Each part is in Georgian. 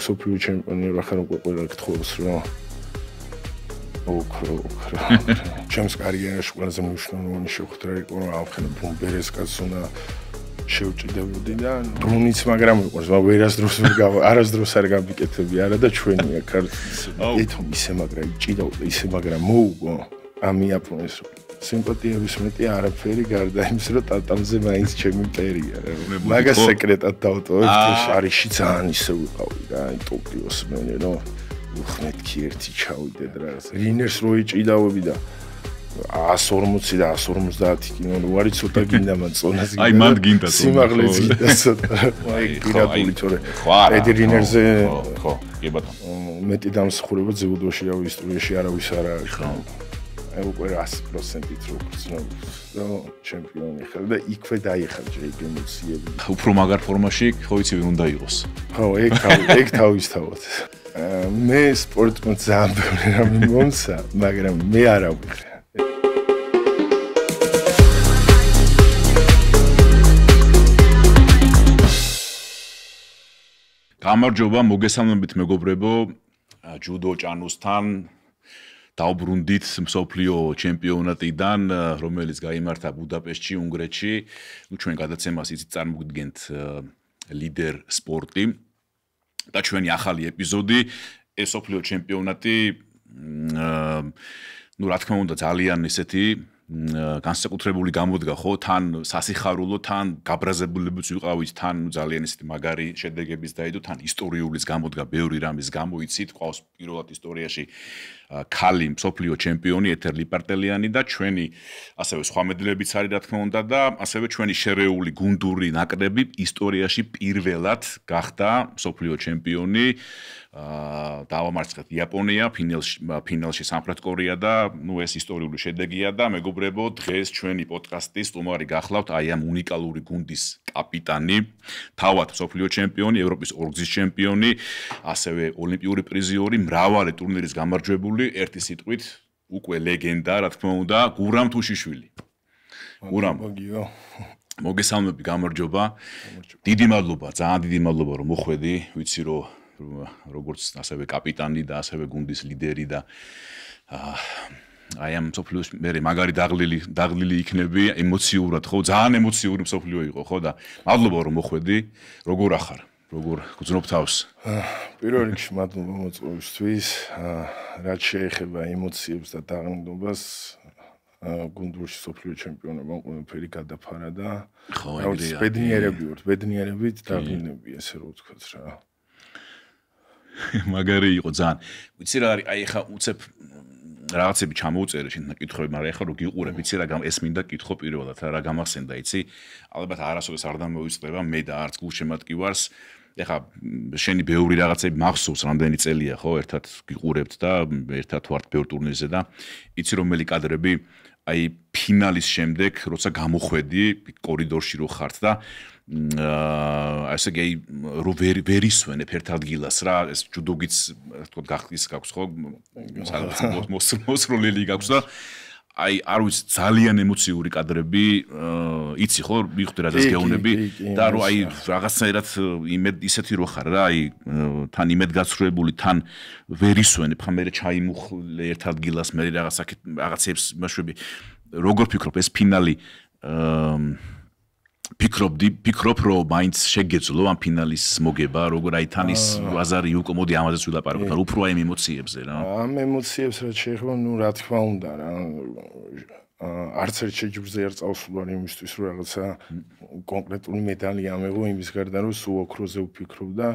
სოფლიო ჩემპიონი რა ხარ უკვე ყველა გთხოვს რა. ჩემს კარიერაში ყველაზე მნიშვნელოვანი შეხვედრა იყო რა ახლა ბუმბერესკაც უნდა შევჭიდებოდი და ბრუნიც მაგრამ იყო არასდროს არ გამიკეთები არა და ჩვენია ეთო ისე მაგრა ჭიდაოდა ისე მაგრამ მოუგო ამიაფონეს სიმპათიების მეტი არაფერი გარდა იმისა რომ ტატამზე მაინც ჩემი მტერია რა მაგას სეკრეტად დავტოვებ შარიში ძალიან ისე ვიყავი რა ტოკიოს მენე რომ უხმეთქი ერთი ჩავიდეთ რა რინერს რო იჭიდავები და 140 და 150 კინო რო არის ცოტა გინდა მან წონას აი მანდ გინდა სიმაღლეც გინდა ცოტა აი პირადული თორე ედი რინერზე ხო კი ბატონო მეტი დამსახურება ძებუდოში რა ისტორიაში არავის არ არის ხო აი უკვე 100%-ით რო გრძნობს და ჩემპიონი ხარ და იქვე დაიხარჯა ეგ ემოციები უფრო მაგარ ფორმაში ხო იცი ვინ უნდა იყოს ხო ეგ თავისთავად მე სპორტმა ძალიან ბევრი რამე მომცა მაგრამ მე არ ავიღე გამარჯობა მოგესალმებით მეგობრებო ჯუდო ჭანუსთან დავბრუნდით მსოფლიო ჩემპიონატიდან რომელიც გაიმართა ბუდაპეშტში უნგრეთში ჩვენ გადაცემას იცით წარმოგიდგენთ ლიდერ სპორტი და ჩვენი ახალი ეპიზოდი ეს მსოფლიო ჩემპიონატი ну რა თქმა უნდა ძალიან ისეთი განსაკუთრებული გამოდგა ხო თან სასიხარულო თან გაბრაზებულებიც ვიყავით თან ძალიან ისეთი მაგარი შედეგების დაიდო თან ისტორიულის გამოდგა ბევრი რამის გამოიცით ყავს პირველად ისტორიაში ქალი მსოფლიო ჩემპიონი ეთერ ლიპარტელიანი და ჩვენი ასევე სხვა მედლებიც არის რა თქმა უნდა და ასევე ჩვენი შერეული გუნდური ნაკრები ისტორიაში პირველად გახდა მსოფლიო ჩემპიონი დავამარცხეთ იაპონია ფინალში სამხრეთ კორეა და ნუ ეს ისტორიული შედეგია და მეგობრებო დღეს ჩვენი პოდკასტის სტუმარი გახლავთ აი ამ უნიკალური გუნდის კაპიტანი თავად მსოფლიო ჩემპიონი ევროპის ორგზის ჩემპიონი ასევე ოლიმპიური პრიზიორი მრავალი ტურნირის გამარჯვებული ერთი სიტყვით უკვე ლეგენდა რა თქმა უნდა გურამ თუშიშვილი გურამ მოგესალმები გამარჯობა დიდი მადლობა ძალიან დიდი მადლობა რომ მოხვედი ვიცი რომ როგორც ასევე კაპიტანი და ასევე გუნდის ლიდერი და აი ამ მსოფლიოს მე მაგარი დაღლილი იქნები ემოციურად ხო ძალიან ემოციური მსოფლიო იყო ხო და მადლობა რომ მოხვედი როგორ ახარ როგორ გძნობ თავს პირველ რიგში მადლობა მოწვევისთვის რაც შეეხება ემოციებს და დაღლილობას გუნდურში მსოფლიო ჩემპიონობა ყველაფერი გადაფარა და ბედნიერებით დაღლილები ესე რომ ვთქვათ რა მაგარი იყო ძალიან ვიცი რა არის აი ხა უცებ რაღაცები ჩამოუწერე შენ კითხვები მაგრამ ეხლა რო გიყურებ იცი რა ეს მინდა კითხო პირველად რა გამახსენდა იცი ალბათ არასოდეს არ დამოიწება მე და არც გულშემატკივარს ეხლა შენი ბევრი რაღაცები მახსოვს რამდენი წელია ხო ერთად გიყურებთ და ერთად ვართ ბევრ ტურნირზე და იცი რომელი კადრები აი ფინალის შემდეგ როცა გამოხვედი კორიდორში რო ხართ და ასე იგი რო ვერ ისვენებ ერთ ადგილას რა ეს ჯუდოგიც თქო გახდის გაქვს ხო მოსროლილი გაქვს და აი არ ვიცი ძალიან ემოციური კადრები იცი ხო მიხვდი რაზეც გეუბნები და რო აი რაღაცნაირად ისეთი რო ხარ რა აი თან იმედგაცრუებული თან ვერ ისვენებ ხა მე ჩაიმუხლე ერთ ადგილას მე რაღაცებს მაშვები როგორ ფიქრობ ეს ფინალი ფიქრობ რომ მაინც შეგეძლო ამ ფინალის მოგება როგორ აი თან ის ბაზარი უკვე მოდი ამაზეც ვილაპარაკოთ უფრო აი ემოციებზე რა ამ ემოციებს რაც შეეხება ნუ რა თქმა უნდა რა არც ერთ შეჯიბრზე არ წავსულა იმისთვის რომ რაღაცა კონკრეტული медали ამეღო იმის გარდა რომ სულ ოქროზე ვფიქრობ და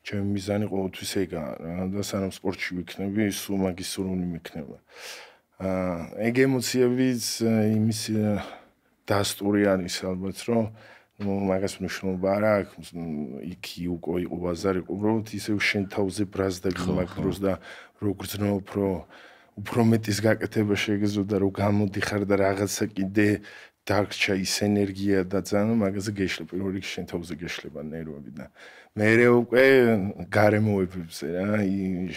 ჩემი მიზანი ყოველთვის ეგაა რა და სანამ სპორტში ვიქნები სულ მაგის სურვილი მექნება ეგ ემოციებიც იმის დასტური არის ალბათ რომ მაგას მნიშვნელობა არ აქვს იქი უკვე იყო ბაზარი უბრალოდ ისევ შენ თავზე ბრაზდები მაგ დროს და როგორ ძნობ რომ უფრო მეტის გაკეთება შეგეძლო და რომ გამოდიხარ და რაღაცა კიდე დარგჭა ის ენერგია და ძალიან მაგაზე გეშლება პირველ რიგში შენ თავზე გეშლება ნერვები და მე უკვე გარემოებებზე რა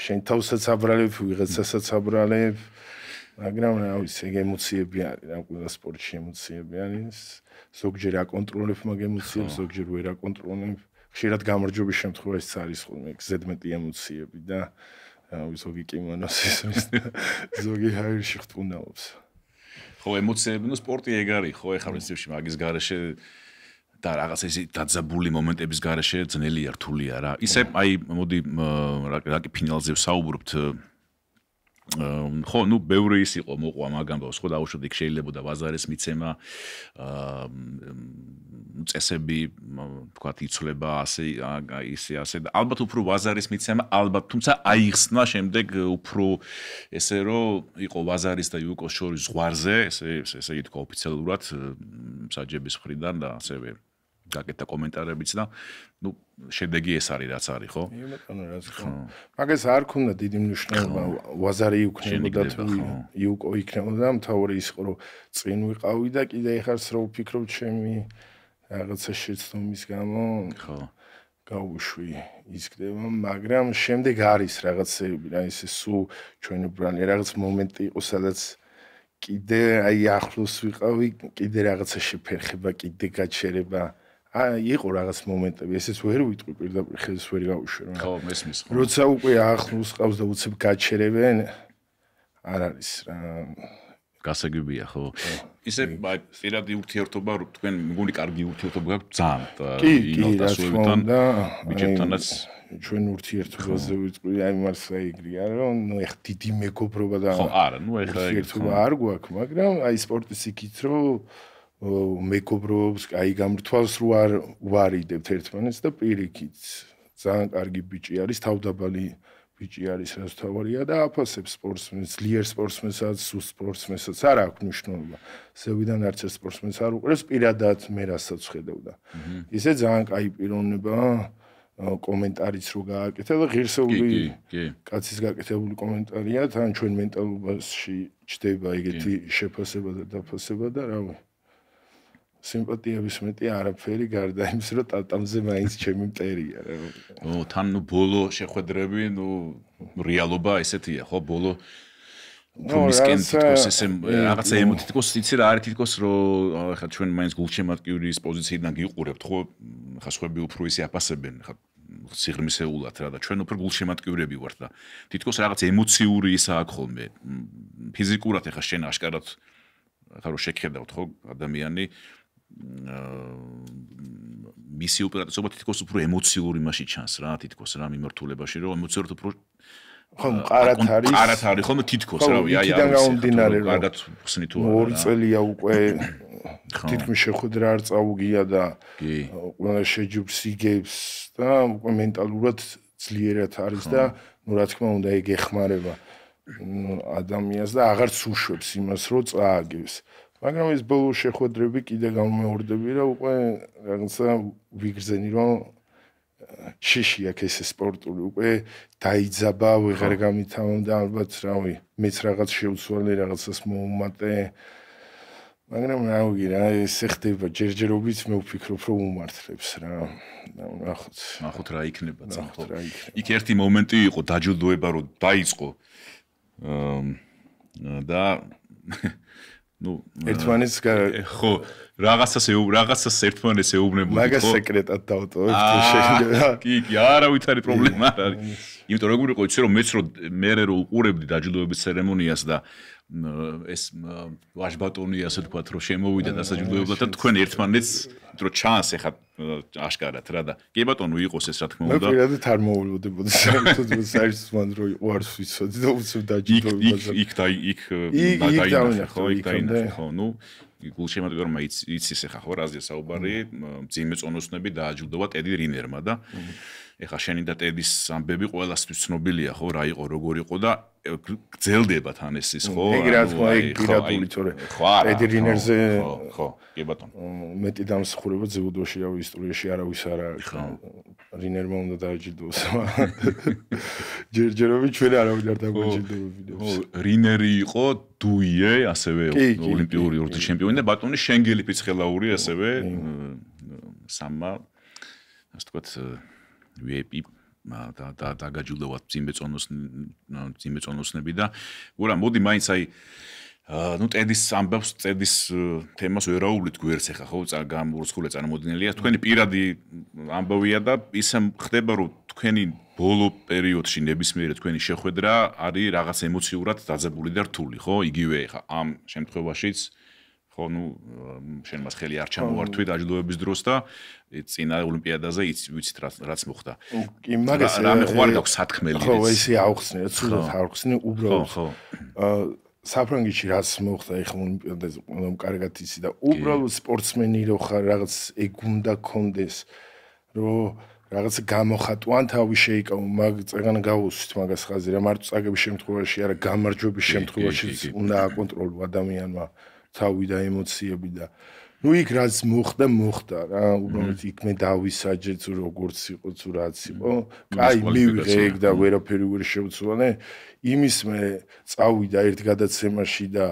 შენ თავსაც აბრალებ ვიღაცასაც აბრალებ მაგრამ რა ვიცი ეგ ემოციები არის რა ყველა სპორტში ემოციები არის ზოგჯერ აკონტროლებ მაგ ემოციებს ზოგჯერ ვერ აკონტროლებ ხშირად გამარჯვების შემთხვევაში არის ხოლმე ზედმეტი ემოციები და ზოგი კიმონოს ისმის ზოგი ჰაერში ხტუნაობს. ხო ემოციები, ну სპორტი ეგ არის, ხო ეხლა პრინციპში მაგის გარეშე და რაღაც ისე დაძაბული მომენტების გარეშე ძნელია რთულია რა. ისე აი მოდი რა კი ფინალზე ვსაუბრობთ ხო, ну, ბევრი ის იყო მოყვა მაგ ამბავს, ხო, დაუშვათ იქ შეიძლებოდა ბაზარის მიცემა, წესები, თქვათ, იცვლება ასე, ასე და ალბათ უფრო ბაზარის მიცემა, ალბათ, თუმცა აიხსნა შემდეგ უფრო ესე რომ იყო ბაზარის და იუკოს შორის ზღვარზე, ესე ითქვა ოფიციალურად საჯების მხრიდან და ასევე გაკეთდა კომენტარებიც და ну შედეგი ეს არის რაც არის ხო? ბატონო რაც ხო. მაგას არ ქონდა დიდი მნიშვნელობა ვაზარი იქნებოდა თუ იუკო იქნებოდა მთავარი ის რომ წინ ვიყავი და კიდე ეხარს რომ ვფიქრობ ჩემი რაღაცა შეცდომის გამო ხო გავუშვი ისკდება მაგრამ შემდეგ არის რაღაცები რა ისე სულ ჩვენ უბრალოდ რაღაც მომენტი იყო სადაც კიდე აი ახლოს ვიყავი კიდე რაღაცა შეფერხება კიდე გაჩერება იყო რაღაც მომენტები, ესეც ვერ ვიტყვი პირდაპირ ხელს ვერ გავუშვი რა. ხო, მესმის ხო. როცა უკვე ახლოს ყავს და უცებ გაჩერებენ, არ არის რა. გასაგებია ხო. ისე პირადი ურთიერთობა თქვენ მგონი კარგი ურთიერთობა გაქვთ ძალიან და ინოვაციებთან ბიჭებთანაც ჩვენ ურთიერთობაზე ვიტყვი, აი მართლა იგრია რომ ნუ ეხ დიდი მეგობრობა და ხო, არა, ნუ ეხა ურთიერთობა არ გვაქვს, მაგრამ აი სპორტის იქით რომ მეგობრობს, აი გამრთვალს რო არ ვარიდებთ ერთმანეთს და პირიქით. ძალიან კარგი ბიჭი არის, თავდაბალი ბიჭი არის, რაც თავარია და აფასებს სპორტსმენს, ძლიერ სპორტსმენსაც, სულ სპორტსმენსაც არ აქვს მნიშვნელობა. ზევიდან არც ერთ სპორტსმენს არ უყურებს, პირადად მე რასაც ხედავდა. ისე ძალიან კაი პიროვნებაა, კომენტარიც რო გააკეთა და ღირსეული კაცის გაკეთებული კომენტარია, თან ჩვენ მენტალობაში ჩდება ეგეთი შეფასება და დაფასება და რავი. სიმპათიების მეტი არაფერი გარდა იმის რომ ტატამზე მაინც ჩემი მტერია რა. ნუ თან ნუ ბოლო შეხვედრები, ნუ რეალობა ესეთია, ხო, ბოლო ფორმისკენ თითქოს ესე რაღაცა ემოთითქოს იცი რა არის თითქოს რომ ხა ჩვენ მაინც გულშემატკივრის პოზიციიდან გიყურებთ, ხო? ხა სხვები უფრო ისე აფასებენ, ხა სიღრმისეულად რა და ჩვენ უფრო გულშემატკივრები ვართ და თითქოს რაღაც ემოციური ისა აქვს ხოლმე. ფიზიკურად ხა შენ აშკარად ხა რო შეგხედავთ, ხო, ადამიანი მისი უპირატესობა თითქოს უფრო ემოციური მასში ჩანს რა, თითქოს რა მიმართულებაში, რომ ემოციურად უფრო ხო, მყარად არის, ხოლმე თითქოს რავი, აი არ გამომდინარე რომ კარგად ხსნი თუ არა. 2 წელია უკვე თითქმის შეხვედრა არ წაუგია და ყველა შეჯიბრს იგებს და უკვე მენტალურად ძლიერად არის და ნუ რა თქმა უნდა ეგ ეხმარება ადამიანს და აღარც უშვებს იმას რომ წააგებს. მაგრამ ეს ბოლო შეხვედრები კიდე გამომეორდები რა უკვე რაღაცა ვიგრძენი რომ შიში აქ ეს სპორტული უკვე დაიძაბა ვეღარ გამითავამ და ალბათ რავი მეც რაღაც შევცვალე რაღაცას მოუმატე მაგრამ რავი რა ესე ხდება ჯერჯერობით მე ვფიქრობ რომ უმართლებს რა ნახოთ რა იქნება ხო იქ ერთი მომენტი იყო დაჯილდოება რომ დაიწყო და ну ერთმანეთს ხო რაღაცას ერთმანეთს ეუბნებოდი ხო მაგას სეკრეტად დავტოვებ თუ შეიძლება კი არავით არის პრობლემა არ არის იმიტომ რომ როგორ იყო იცი რომ მეც რომ მე რო უყურებდი დაჯილდოების ცერემონიას და ეს ვაჟბატონი ასე თქვა რომ შემოვიდა დასაჯილდოებლად და თქვენ ერთმანეთს რომ ჩანს ეხა აშკარად რა და კი ბატონო იყოს ეს რა თქმა უნდა მე პირადად არ მოულოდებოდი საერთოდ საერთოდ რო უარს ვიცოდი და უცებ დაჯილდოებაზე იქ დაინახე ხო იქ დაინახე ხო ნუ გულშემატკივრო რომ იცის ეხა ხო რაზეა საუბარი მძიმე წონოსნები დააჯილდოვა ტედი რინერმა და ეხა შენი და ტედის ამბები ყველასთვის ცნობილია ხო რა იყო როგორ იყო და გძელდება თან ეს ის ხო ეგ რა თქმა იქ პირადული თორე ტედი რინერზე ხო კი ბატონო მეტი დამსხურება ძებუდოში რავი ისტორიაში არავის არ არის რინერმა უნდა დააჯილდოს ჯერჯერობით ჩვენ არავინ არ დაგვაჯილდოვებინებს ხო რინერი იყო დუიე ასევე ოლიმპიური ორთის ჩემპიონი და ბატონი შენგელი ფიცხელაური ასევე სამა ასე ვთქვათ VIP და დაგაჯილდოვათ ძიმბე წონოსნები და ურა მოდი მაინც აი ნუ ტედის ამბავს, ტედის თემას ვერაუვლით გვერდს ახლა ხო გამურცხულე წარმოუდგენელია. თქვენი პირადი ამბავია და ისე ხდება რომ თქვენი ბოლო პერიოდში ნებისმიერი თქვენი შეხვედრა არის რაღაც ემოციურად დაძაბული და რთული, ხო? იგივე ახლა ამ შემთხვევაშიც ხო ნუ შენ მას ხელი არ ჩამოვართვით აჯილდოების დროს და წინა ოლიმპიადაზე ვიცით რაც მოხდა. კი, მაგას რამე ხო არ გაქვს სათქმელი. ხო, ესე აუხსნე, ცუდად აუხსნე, უბრალოდ. ხო. საფრანგეთში რაც მოხდა ეხლა ოლიმპიადაზე, ყველამ კარგად იცი და უბრალოდ სპორტსმენი რო ხარ, რაღაც ეგ უნდა კონდეს, რომ რაღაც გამოხატვან თავი შეიკავო, მაგ წეგან გავუსვით მაგას ხაზი რა, მარტო წაგების შემთხვევაში არა, გამარჯვების შემთხვევაში უნდა აკონტროლო ადამიანმა თავი და ემოციები და ნუ იქ რაც მოხდა რა, უბრალოდ იქ მე დავისაჯე თუ როგორც იყო თუ რაც იყო, კაი მივიღე ეგ და ვერაფერი ვერ შევცვალე, იმის მე წავიდა ერთ გადაცემაში და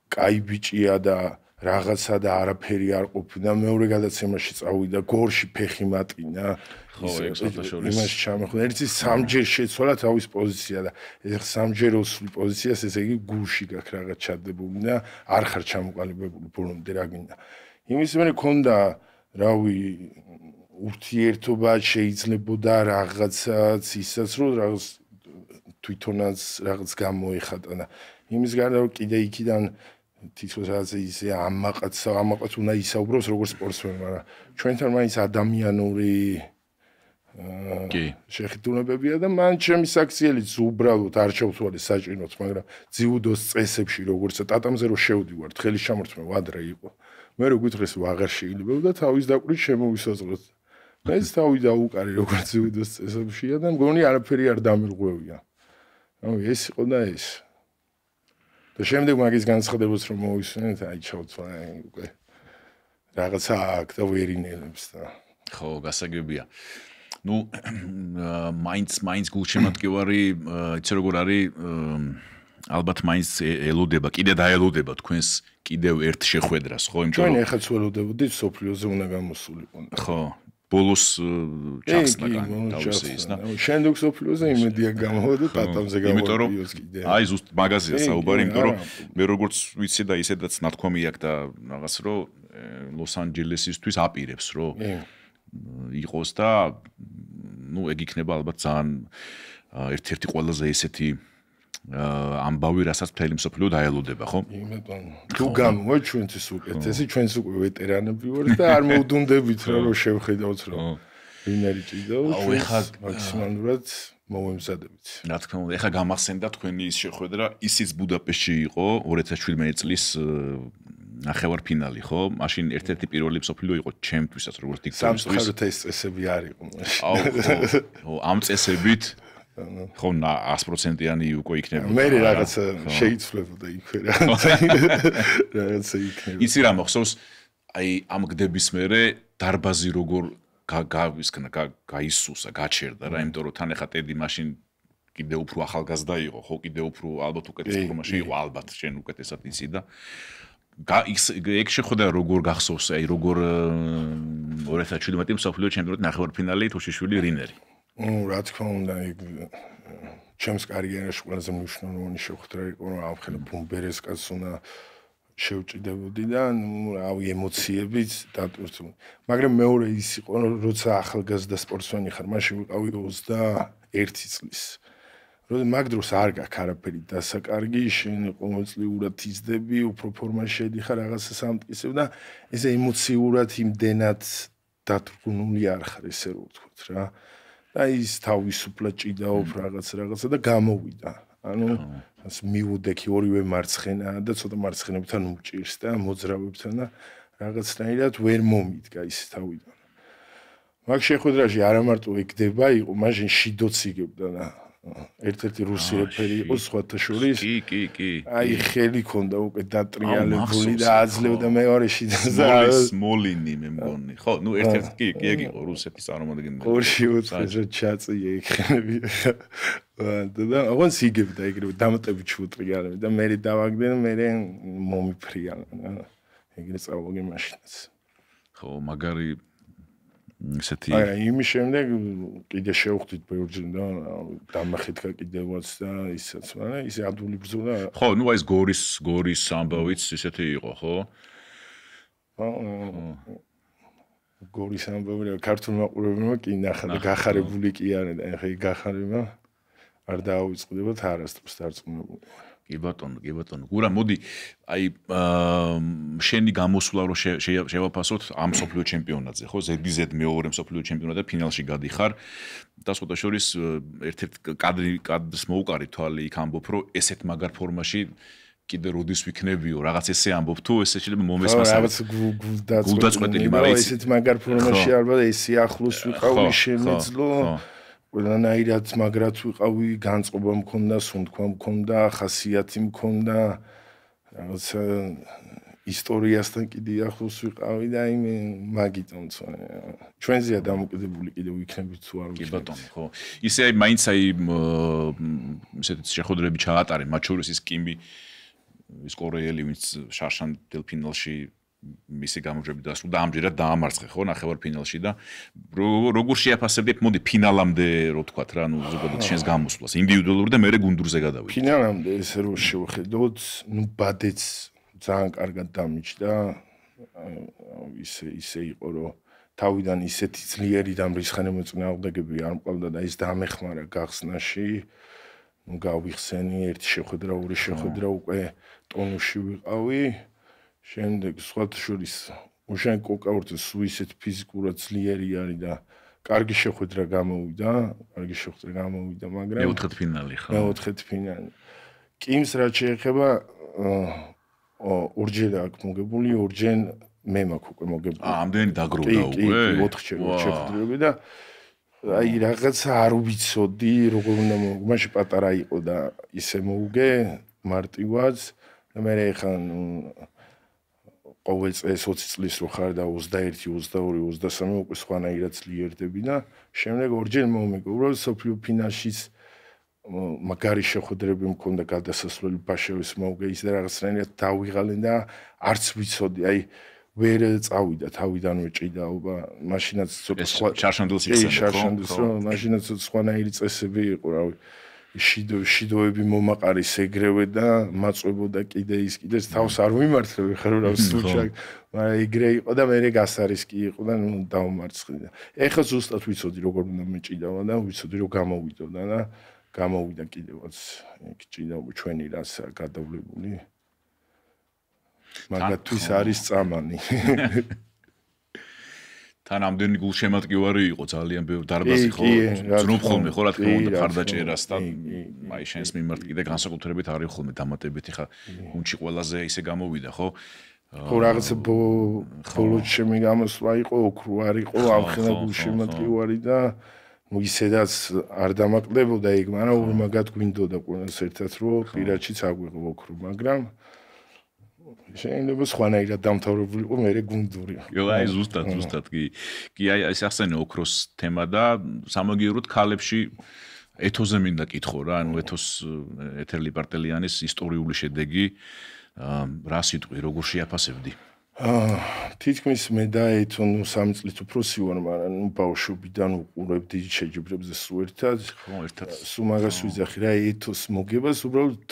კაი ბიჭია და რაღაცა და არაფერი არ ყოფილა, მეორე გადაცემაში წავიდა გორში ფეხი მატინა. ხო, ეგ საერთაშორის იმას ჩამეხლა. ერთი სამჯერ შეცვალა თავის პოზიცია და ეხლა სამჯერ ოსული პოზიციას, ესე იგი გულში გაქვს რაღაც ჩადებული და არ ხარ ჩამოყალიბებული ბოლომდე რა გინდა. იმის მერე ქონდა, რავი, ურთიერთობა შეიძლებოდა რაღაცაც ისაც რომ რაღაც თვითონაც რაღაც გამოეხატა და იმის გარდა რომ კიდე იქიდან თითქოს რაღაც ისე ამაყაც უნდა ისაუბროს როგორც სპორტსმენი, მაგრამ ჩვენთან მაინც ადამიანური შეხედულებებია და მან ჩემი საქციელიც უბრალოდ არ შევცვალე საჭიროც, მაგრამ ძიუდოს წესებში როგორც ტატამზე რო შევდივარ, ხელის ჩამორთმე ვადრე იყო. მე რო გითხრეს ვაღარ შეიძლებოდა თავის დაკვირით შემოვისაზღვროთ. მეც თავი დაუკარი როგორც ძიუდოს წესებშია და მგონი არაფერი არ დამირღვევია. ანუ ეს იყო და ეს. და შემდეგ მაგის განცხადებას რომ მოვისმენთ, აი ჩავცვალე უკვე რაღაცა აქ და ვერინელებს და ხო, გასაგებია. ნუ მაინც გულშემატკივარი იცი როგორ არის ალბათ მაინც ელოდება, კიდე დაელოდება თქვენს კიდევ ერთ შეხვედრას, ხო, იმიტომ რომ ჩვენ ეხაც ველოდებოდით სოფლიოზე უნდა გამოსულიყო. ხო, ბოლოს ჩახსნაგან თავისი ის და შემდეგ სოფლიოზე იმედია გამოვა და ტატამზე გამოვიოს კიდე. აი ზუსტ მაგაზია საუბარი, იმიტომ რომ მე როგორც ვიცი და ისედაც ნათქვამი აქვს და რაღაც რომ ლოს-ანჯელესისთვის აპირებს, რომ იყოს და ნუ ეგ იქნება ალბათ ძალიან ერთ-ერთი ყველაზე ესეთი ამბავი, რასაც მთელი მსოფლიო დაელოდება, ხო? იმედან. თუ გამოვა ჩვენთვის უკეთესი, ჩვენს უკვე ვეტერანები ვართ და არ მოვდუნდებით რა რომ შევხედავთ რომ ვინერი ჭიდავს. აუ ეხლა მაქსიმალურად მოვემზადებით. რა თქმა უნდა, ეხლა გამახსენდა თქვენი ის შეხვედრა, ისიც ბუდაპეშტში იყო 2017 წლის ნახევარფინალი, ხო? მაშინ ერთ-ერთი პირველი მსოფლიო იყო ჩემთვისაც როგორც დიქტატორის. სამწუხაროდ ეს წესები არ იყო მაშინ. აუ ამ წესებით ხო 100%-იანი უკვე იქნებოდა. მე რაღაცა შეიცვლებოდა იქვე რაღაცა იქნებოდა. იცი რა მოხსოვს? აი ამ გდების მერე დარბაზი როგორ გაისუსა, გაჩერდა რა, იმიტომ რომ თან ახლა ტედი მაშინ კიდე უფრო ახალგაზრდა იყო, ხო, კიდე უფრო ალბათ უკეთეს ფორმაში იყო, ალბათ შენ უკეთესად იცი და ეგ შეხვდა როგორ გახსოვს, აი როგორ 2017 მსოფლიო ჩემპიონატ ნახევარფინალი თუშიშვილი რინერი. რა თქმა უნდა, ჩემს კარიერაში ყველაზე მნიშვნელოვანი შეხვედრა იყო, რომ ამხელა ბუმბერესკას უნდა შევჭიდებოდი და რავი ემოციებით დატვირთული. მაგრამ მეორე ის იყო, როცა ახალგაზრდა სპორტსმენი ხარ, მაშინ ვიყავი 21 წლის. რომ მაგ დროს არ გაქვს არაფერი დასაკარგი, შენ ყოველწლიურად იზრდები, უფრო ფორმაში შედიხარ რაღაცა სამტკიცებ და ესე ემოციურად იმდენად დათრგუნული არ ხარ, ესე რომ ვთქვათ რა. და ის თავისუფლად ჭიდაობ რაღაცა და გამოვიდა. ანუ მივუდექი ორივე მარცხენა და ცოტა მარცხენებთან უჭირს და მოძრავებთან და რაღაცნაირად ვერ მომიდგა ის თავიდან. მაგ შეხვედრაში არა მარტო ეგდება იყო, მაშინ შიდოც იგებდა და ერთ-ერთი რუსი რეპერი იყო სხვათა შორის. კი. აი ხელი ქონდა უკვე დატრიალებული და აძლევდა მეორე შიდოც და მოლინი მე მგონი. ხო, ნუ ერთ-ერთი კი ეგ იყო რუსეთის წარმომადგენელი. გორში უცხო ჩაწია ეხლები. და აღონს იგებდა ეგრევე დამატებით ჩუტრიალები და მე დავაგდნენ მე მომიფრია. ეგრე წავაგე მაშინაც. ხო, მაგარი ესეთი იმის შემდეგ კიდე შევხვდით ბევრჯერ და დამახეთქა კიდევაც და ისაც, მაგრამ ისე ადვილი ბრძოლა. ხო, ნუ აი ეს გორის ამბავიც ისეთი იყო, ხო? გორის ამბავი ქართულ მაყურებელმა კი ნახა და გახარებული კი არა და ეხა გახარება არ დაუწყდებათ არასდროს დარწმუნებული. კი ბატონო. გურა მოდი აი შენი გამოსვლა რომ შევაფასოთ ამ სოფლიო ჩემპიონატზე, ხო? ზედიზედ მეორე სოფლიო ჩემპიონატზე ფინალში გადიხარ და სხვათა შორის ერთ-ერთ კადრს მოუყარი თვალი იქ ამბობ რომ ესეთ მაგარ ფორმაში კიდე როდის ვიქნებიო, რაღაც ესე ამბობ თუ ესე შეიძლება მომესმას რაღაც გულდაწყვეტილი, მაგრამ ესეთ მაგარ ფორმაში ალბათ ესე ახლოს ვიყავი შემეძლო. ყველანაირად მაგრად ვიყავი, განწყობა მქონდა, სუნთქვა მქონდა, ხასიათი მქონდა, რაღაცა ისტორიასთან კიდე ახლოს ვიყავი და იმე მაგიტომ წონე. ჩვენზეა დამოკიდებული კიდე ვიქნებით თუ არ ვიქნებით. კი ბატონო, ხო. ისე აი მაინც აი ესეთი შეხვედრები ჩაატარე, მათ შორის ის კიმბი ის კორეელი, ვინც შარშან დელფინალში მისი გამოჯები დასრულდა ამჯერად დაამარცხე ხო ნახევარფინალში და როგორ შეაფასებდით მოდი ფინალამდე რო თქვათ რა ნუ ზოგადად შენს გამოსვლას ინდივიდუალური და მე გუნდურზე გადავიდე ფინალამდე ესე რო შევხედოთ ნუ ბადეც ძალიან კარგად დამიჯდა ისე იყო რომ თავიდან ისეთი ძლიერი და მრისხანე მოწინააღმდეგები არ მყავდა და ის დამეხმარა გახსნაში ნუ გავიხსენი ერთი შეხვედრა ორი შეხვედრა უკვე ტონუსში ვიყავი შემდეგ სხვათა შორის უშენ კოკაურთზე სულ ისეთ ფიზიკურად ძლიერი არის და კარგი შეხვედრა გამოვიდა მაგრამ მეოთხედ ფინალი ხო მეოთხედ ფინალი კიმს რაც შეეხება ორჯერ აქვს მოგებული ორჯერ მე მაქვს უკვე მოგებული ამდენი დაგროვდა უკვე 4 შეხვედრები და აი რაღაცა არ ვიცოდი როგორ უნდა მაშინ პატარა იყო და ისე მოუგე მარტივად და მე ხა ყოველ წელს 20 წლის რო ხარ და 21, 22, 23 უკვე სხვანაირად ძლიერდები და შემდეგ ორჯერ მომეგობრა სოფლიო ფინალშიც მაგარი შეხვედრები მქონდა გადასასვლელი ბაშევის მოუგე ის და რაღაცნაირად დავიღალენ და არც ვიცოდი აი ვერ წავიდა თავიდანვე ჭიდაობა მაშინაც ცოტა სხვა შარშანდელს იხსენებ ხო მაშინაც სხვანაირი წესები იყო რავი შიდოები მომაყარის ეგრევე და მაწვებოდა კიდე ის კიდეც თავს არ ვიმართლები ხარ რა სულჩაკ მაგრამ ეგრე იყო და მე გასარისკი იყო და ნუ დავმარცხდი და ეხლა ზუსტად ვიცოდი როგორ უნდა მეჭიდავა და ვიცოდი რომ გამოვიდოდა და გამოვიდა კიდევაც ჭიდაობა ჩვენი რას გადავლებული მაგათვის არის წამანი თან ამდენი გულშემატკივარი იყო ძალიან ბევრი დარბაზი ხო ძნობ ხოლმე ხო რა თქმა უნდა ხარდაჭერას და აი შენს მიმართ კიდე განსაკუთრებით არის ხოლმე დამატებითი ხა გუნდში ყველაზე ისე გამოვიდა ხო ხო რაღაცა ბოლოს შემი გამოსვლა იყო ოქრო არ იყო ამხელა გულშემატკივარი და ნუ ისედაც არ დამაკლებოდა იქ მაგრამ ორმაგად გვინდოდა ყველას ერთად რომ პირადშიც აგვიღო ოქრო მაგრამ შეიძლება სხვანაირად დამთავრებულიყო მე გუნდური. იო აი ზუსტად კი აი ეს ახსენე ოქროს თემა და სამაგიეროდ ქალებში ეთოზე მინდა კითხო რა ანუ ეთოს ეთერლი პარტელიანის ისტორიული შედეგი რა სიტყვი როგორ შეაფასებდი? თითქმის მე და ეთო ნუ 3 წლით უფროსი ვარ მაგრამ ნუ ბავშვობიდან უყურებდი შეჯიბრებზე სულ ერთად სულ მაგას ვიძახი რა ეთოს მოგებას უბრალოდ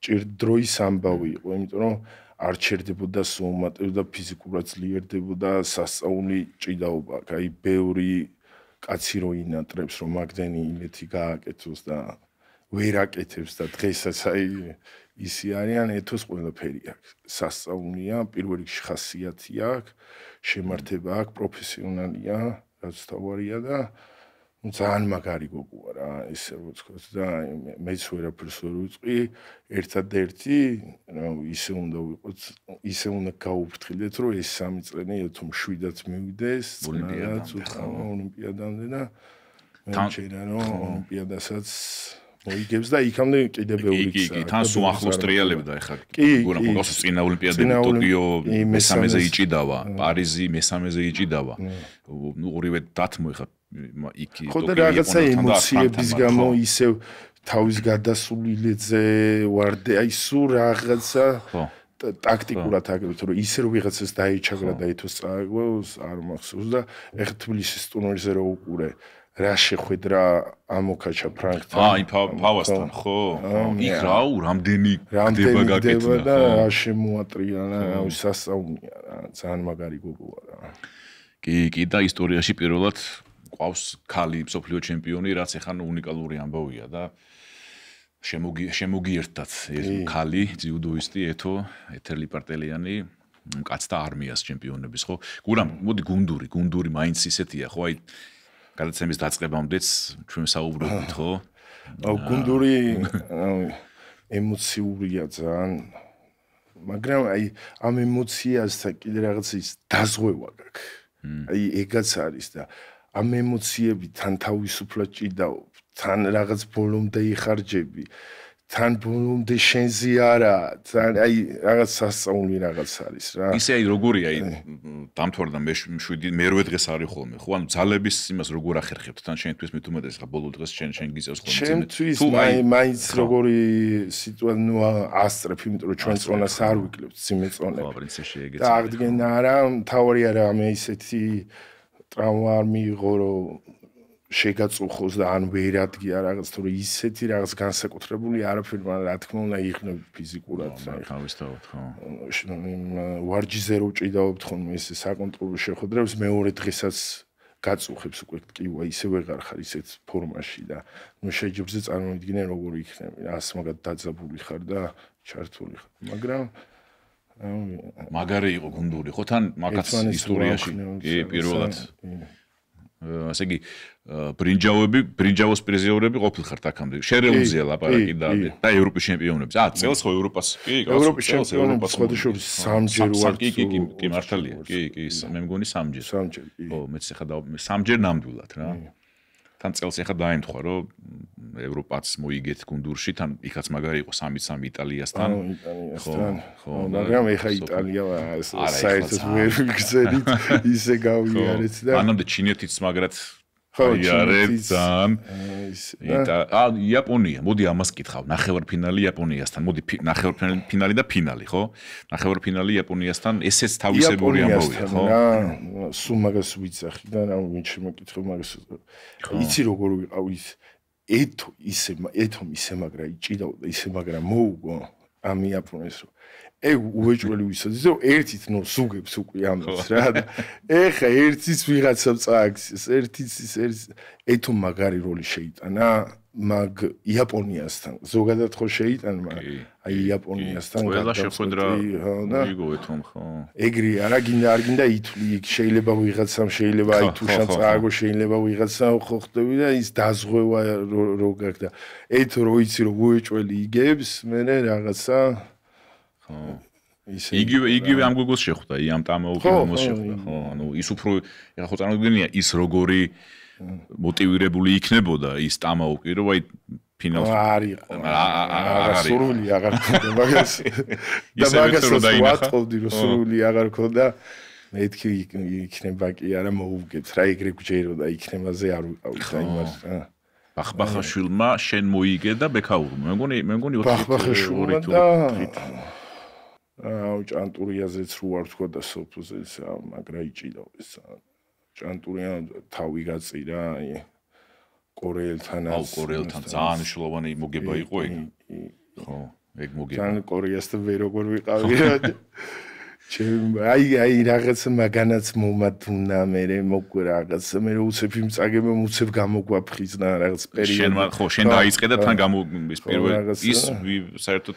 დროის ამბავი იყო, იმიტომ რომ არ ჩერდებოდა სოუმატებდა ფიზიკურად ძლიერდებოდა სასწაული ჭიდაობა. აი ბევრი კაცი რო ინატრებს რომ მაგდენი იმეთი გააკეთოს და ვერ აკეთებს და დღესაც აი ისი არიან ეთოს ყველაფერი აქვს. სასწაულია, პირველ რიგში ხასიათი აქვს, შემართება აქვს, პროფესიონალია, რაც თავარია და ძალიან მაგარი გოგოა რა ესე ვთქვათ და მეც ვერაფერს ვერ ვიწყი ერთადერთი ისე უნდა ვიყოთ ისე უნდა გაუფრთხილდეთ რომ ეს 3 წლიანი ეთო მშვიდად მივიდეს ოლიმპიადამდე და მეჩერა რომ ოლიმპიადასაც მოიგებს და იქამდე კიდე ბევრი კი თან სულ ახლოს ტრიალებდა ეხლა გურამ მოგავს წინა ოლიმპიადები ტოკიო მესამეზე იჭიდავა პარიზი მესამეზე იჭიდავა ნუ ორივე დათმო ეხლა იქი ხო და რაღაცა ემოციების გამო ისევ თავის გადასულილეზე ვარდე აი სულ რაღაცა ტაქტიკურად აგებთ რომ ისე რომ ვიღაცას დაიჩაგრა და ეთოს წააგვევს არ მახსოვს და ეხლა თბილისის ტურნირზე რო უყურე რა შეხვედრა ამოქაჩა ფრანკთან იმ ფავასთან ხო იქ რაუ რამდენი გდება გაკეთდა და რა შემოატრიალა რა სასწაულია რა ძალიან მაგარი გოგოა რა კი და ისტორიაში პირველად ყავს ქალი მსოფლიო ჩემპიონი რაც ეხლა უნიკალური ამბავია და შემოგიერთდათ ეს ქალი ძიუდოისტი ეთერლი პარტელიანი კაცთა არმიას ჩემპიონების ხო გურამ მოდი გუნდური მაინც ისეთია ხო აი გადაცემის დაწყებამდეც ჩვენ საუბრობთ ხო გუნდური ემოციურია ძალიან მაგრამ აი ამ ემოციასთან კიდე რაღაც ის დაზღვევა გაქვს აი ეგაც არის და ამ ემოციები თან თავისუფლად ჭიდაობ თან რაღაც ბოლომდე იხარჯები თან ბოლომდე შენზე არა თან აი რაღაც სასწაული რაღაც არის რა ისე აი როგორია აი დამთვალდა მე 8 დღეს არის ხოლმე ხო ანუ ძალების იმას როგორ ახერხებთ თან შენთვის მე თუმეტეს ხა ბოლო დღეს შენ გიზავს ხოლმე ჩემთვის მაინც როგორი სიტუაცია ნუ ასწრებ იმიტომ რომ ჩვენ წონას არ ვიკლებთ სიმეწონები ხო პრინციპში ეგეც და აღდგენა არა თავარი არა მე ისეთი ტრავმა არ მიიღო რომ შეგაწუხოს და ან ვერ ადგია რაღაც თუ ისეთი რაღაც განსაკუთრებული არაფერი მაგრამ რა თქმა უნდა იხნებ ფიზიკურად თავისთავად ხო ვარჯიზე რო ჭიდაობთ ხოლმე ეს საკონტროლო შეხვედრებს მეორე დღესაც გაწუხებს უკვე ტკივა ისე ვეღარ ხარ ისეთ ფორმაში და ნუ შეჯიბზე წარმოვიდგინე როგორ იქნები რას მაგად დაძაბული ხარ და ჩართული ხარ მაგრამ მაგარი იყო გუნდური ხო თან მაგაც ისტორიაში კი პირველად ასე იგი ბრინჯაოს პრიზიორები ყოფილხართ აქამდე შერეუზია ლაპარაკი და ევროპის ჩემპიონები წელს ხო ევროპას კი ევროპის ჩემპიონები სხვადასხვა სამჯერ ვარ კი მართალია კი მე მგონი სამჯერ ხო მეც ახლა სამჯერ ნამდვილად რა თან წელს ახლა დაემთხვა რომ ევროპაც მოიგეთ გუნდურში თან იქაც მაგარი იყო 3-3 იტალიასთან ხო მაგრამ ეხა იტალია საერთოდ ვერ ვიგრძელით ისე გავიარეთ და მანამდე ჩინეთიც მაგრად იარეთ ძალიან იაპონია მოდი ამას კითხავ ნახევარფინალი იაპონიასთან მოდი ნახევარფინალი და ფინალი ხო ნახევარფინალი იაპონიასთან ესეც თავისებური ამბავია ხო სულ მაგას ვიცახი და რა ვინ შემეკითხე მაგას იცი როგორ ვიყავ ეთომ ისე მაგრა იჭიდაოდა ისე მაგრა მოუგო ამ იაპონეს რომ უეჭველი ვისაძე რომ ერთით ნუ სუგებს უკვე ამას რა და ეხა ერთის ვიღაცამ წააქცეს ერთის ეთომ მაგარი როლი შეიტანა მაგ იაპონიასთან ზოგადად ხო შეიტანა აი იაპონიასთან ყველა შეხვედრა მოიგო ეთომ ხო ეგრე არა გინდა არ გინდა ითვლი იქ შეიძლება ვიღაცამ შეიძლება აი თუშა წააგო შეიძლება ვიღაცამ ხო ხდები და ის დაზღვევა რო გაქვს და ეთო რო იცი რომ უეჭველი იგებს მე რაღაცა იგივე ამ გოგოს შეხვდა ამ ტამაუკის შეხვდა ხო ანუ ის უფრო ეხა ხო წარმოგვიდგენია ის როგორი მოტივირებული იქნებოდა ის ტამაუკი რომ აი ფინალში აღარ სურვილი აღარ ქონდა მაგას და მაგას ვატყობდი რომ სურვილი აღარ ქონდა მეთქი იქნება კი არა მოუგებს რა ეგრე გჯეროდა იქნებაზე არ ვიყავით და იმას ბახბახაშვილმა შენ მოიგე და ბექაურმა მე მგონი 4 ბახბახაშვილმა და ჭანტურიაზეც რო არ თქვა და სოფოზეც მაგრა იჭიდაოს ჭანტურია თავი გაწირა კორეელთანაც კორეელთან ძალიან მნიშვნელოვანი მოგება იყო ეგ ხო ეგ მოგება ძალიან კორეასთან ვერ როგორ ვიყავი რა აი რაღაც მაგანაც მომათუნა მე მოგვე რაღაც მე უცებ იმ წაგება უცებ გამოგვაფხიზნა რაღაც პერიოდი ხო შენ დაიწყე და თან გამო ის პირველ ის საერთოდ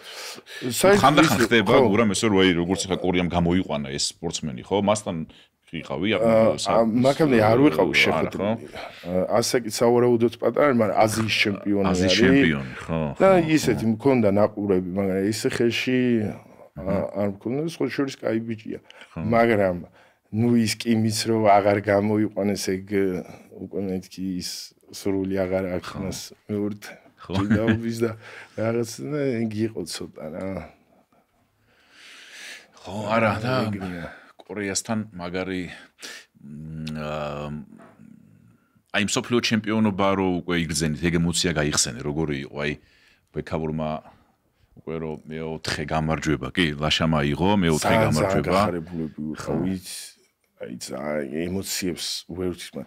ხანდახან ხდება გურამ ესე რომ აი როგორც ხა კორეამ გამოიყვანა ეს სპორტსმენი ხო მასთან იყავი მაგამდე არ ვიყავი შეხვედრა ასაკით სავარაუდოდ პატარა მაგრამ აზიის ჩემპიონი არის აზიის ჩემპიონი ხო და ისეთი მქონდა ნაყურები მაგრამ ისე ხელში არ მქონდა სხვა შორის კაი ბიჭია მაგრამ ნუ ის კიმიც რომ აღარ გამოიყვანეს ეგ უკვე მეთქი ის სრული აღარ აქვს მეურთ ჭიდაობის და რაღაც და ეგ იყო ცოტა რა ხო არა და კორეასთან მაგარი აი მსოფლიო ჩემპიონობა რო უკვე იგრძენით ეგ ემოცია გაიხსენე როგორი იყო აი ბექაურმა უკვე რომ მეოთხე გამარჯვება, კი, ლაშამ აიღო, მეოთხე გამარჯვება. გახარებულები ვიყავით, აი ემოციებს ვერ ვთქვა.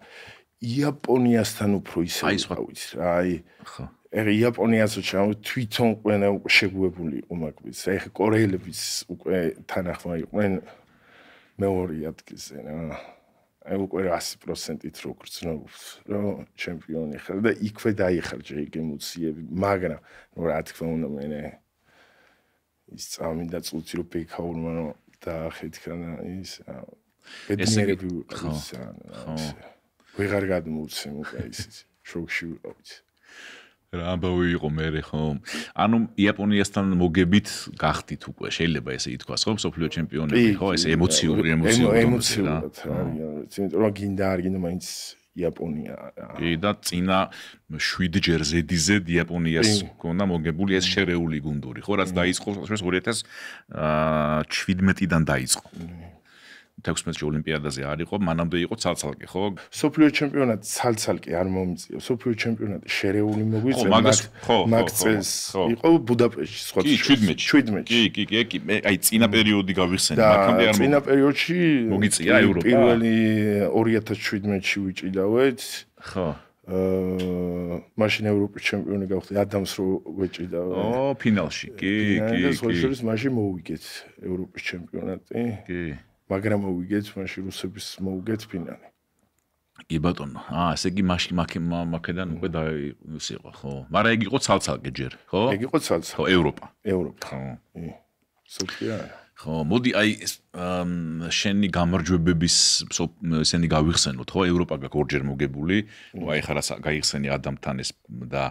იაპონიასთან უფრო ისე ვიყავით რა, ხო. ეხა იაპონიასაც თვითონ ყველა უკვე შეგუებული იყო მაგის. ეხა კორეელებიც უკვე თანახმა იყვნენ მეორე ადგილზე რა. აი უკვე 100%-ით რო გრძნობთ, რომ ჩემპიონი ხარ და იქვე დაიხარჯა იქ ემოციები, მაგრამ რა თქმა უნდა მე ის წამინდა წუთი რო ბექაურმა რომ დაახეთქა და ის ბედნიერები ვიყავით ვეღარ გადმოვცემ უკვე ის შოქში ვიყავით. რა ამბავი იყო მე ხო? ანუ იაპონიასთან მოგებით გახდით უკვე, შეიძლება ესე ითქვას, ხო? მსოფლიო ჩემპიონები, ხო? ეს ემოციური ემოციურად რა. იმიტომ რომ გინდა არ გინდა მაინც იაპონია. კი და წინა 7 ჯერ ზედიზედ იაპონიას გქონდა მოგებული ეს შერეული გუნდური, ხო? რაც დაიწყო 2017-დან დაიწყო. 16 ოლიმპიადაზე არ იყო, მანამდე იყო ცალცალკე, ხო? სოფლიო ჩემპიონატი ცალცალკე არ მომწია. სოფლიო ჩემპიონატი შერეული მოგვიწევს, მაგ წელს იყო ბუდაპეშტში, სხვა 17. კი, მე აი წინა პერიოდი გავიხსენე, მაგამდე არ წინა პერიოდში მოგიწია ევროპა. პირველი 2017-ში ვიჭიდავეთ. ხო. მაშინ ევროპის ჩემპიონი გავხდი, ადამს რო ვეჭიდავე. ფინალში, კი. და სხვა შორის მაშინ მოვიგეთ ევროპის ჩემპიონატი. კი. მაგრამ მოვიგეთ, მაშინ რუსების მოვიგეთ ფინალი. კი ბატონო. ესე იგი მაშინ მაკედან უკვე ის იყო, ხო? მაგრამ ეგ იყო ცალცალკე ჯერ, ხო? ეგ იყო ცალცალკე. ხო, ევროპა. ხო. სოფია. ხო, მოდი აი შენი გამარჯვებების ესენი გავიხსენოთ, ხო? ევროპა გაქვს ორჯერ მოგებული. აი ხარა გაიხსენი ადამთან ეს და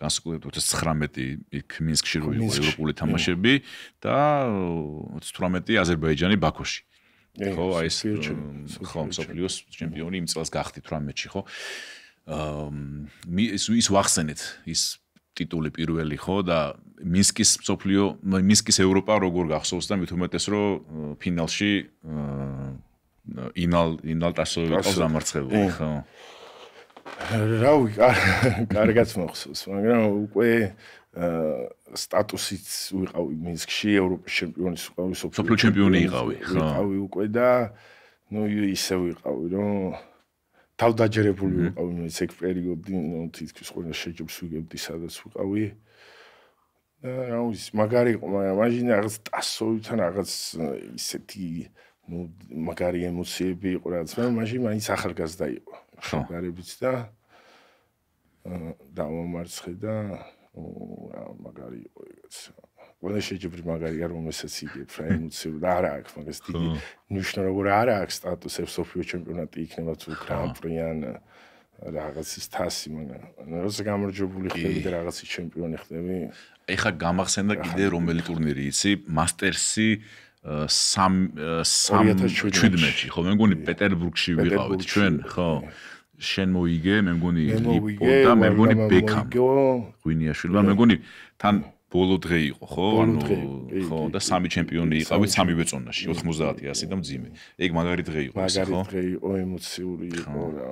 განსაკუთრებით 2019 იქ მინსკში რო იყო ევროპული თამაშები და 2018 აზერბაიჯანი ბაქოში. ხო, აი ეს ხო, მსოფლიოს ჩემპიონი იმ წელს გახდით 18-ში, ხო? ის ვახსენეთ, ის ტიტული პირველი, ხო და მინსკის ევროპა როგორ გახსოვს და მით უმეტეს რომ ფინალში ინალ ტასოვი ყავს დამარცხებული, ხო? რავი, კარგად მოხსოვს, მაგრამ უკვე სტატუსით ვიყავი მინსკში, ევროპის ჩემპიონის ვიყავი, სოფლიო ჩემპიონი იყავი, ხო? ვიყავი უკვე და ნუ ისე ვიყავი, რომ თავდაჯერებული ვიყავი, ეს ეგ პერიოდი, ნუ თითქოს ყველა შეჯობს ვიგებდი, სადაც ვიყავი. რა ვიცი, მაგარი იყო, მაგრამ მაშინ რაღაც ტასოვთან რაღაც ისეთი ნუ მაგარი ემოციები იყო რაღაც, მაგრამ მაშინ მაინც ახალგაზრდა იყო. ხალხარებიც და დავამარცხე და მაგარი იყო ეგაც. ყველა შეჯიბრი მაგარი არ მომესაც იგებ რა ემოციები და არა აქვს მაგას დიდი ნიშნა როგორ არა აქვს სტატუსებს სოფლიო ჩემპიონატი იქნება თუ გრან-პრიან რაღაცის თასი მაგრამ როცა გამარჯვებული ხდები და რაღაცის ჩემპიონი ხდები ეხა გამახსენდა კიდე რომელი ტურნირი იცი მასტერსი 2017-ში ხო მე მგონი პეტერბურგში ვიყავით ჩვენ ხო შენ მოიგე მე მგონი ლიპო და მე მგონი ბეკამ ღვინიაშვილი მე მგონი თან ბოლო დღე იყო ხო ანუ ხო და სამი ჩემპიონი იყავით სამივე წონაში 90-100 და მძიმე ეგ მაგარი დღე იყო ეს ხო მაგარი დღე იყო ემოციური იყო რა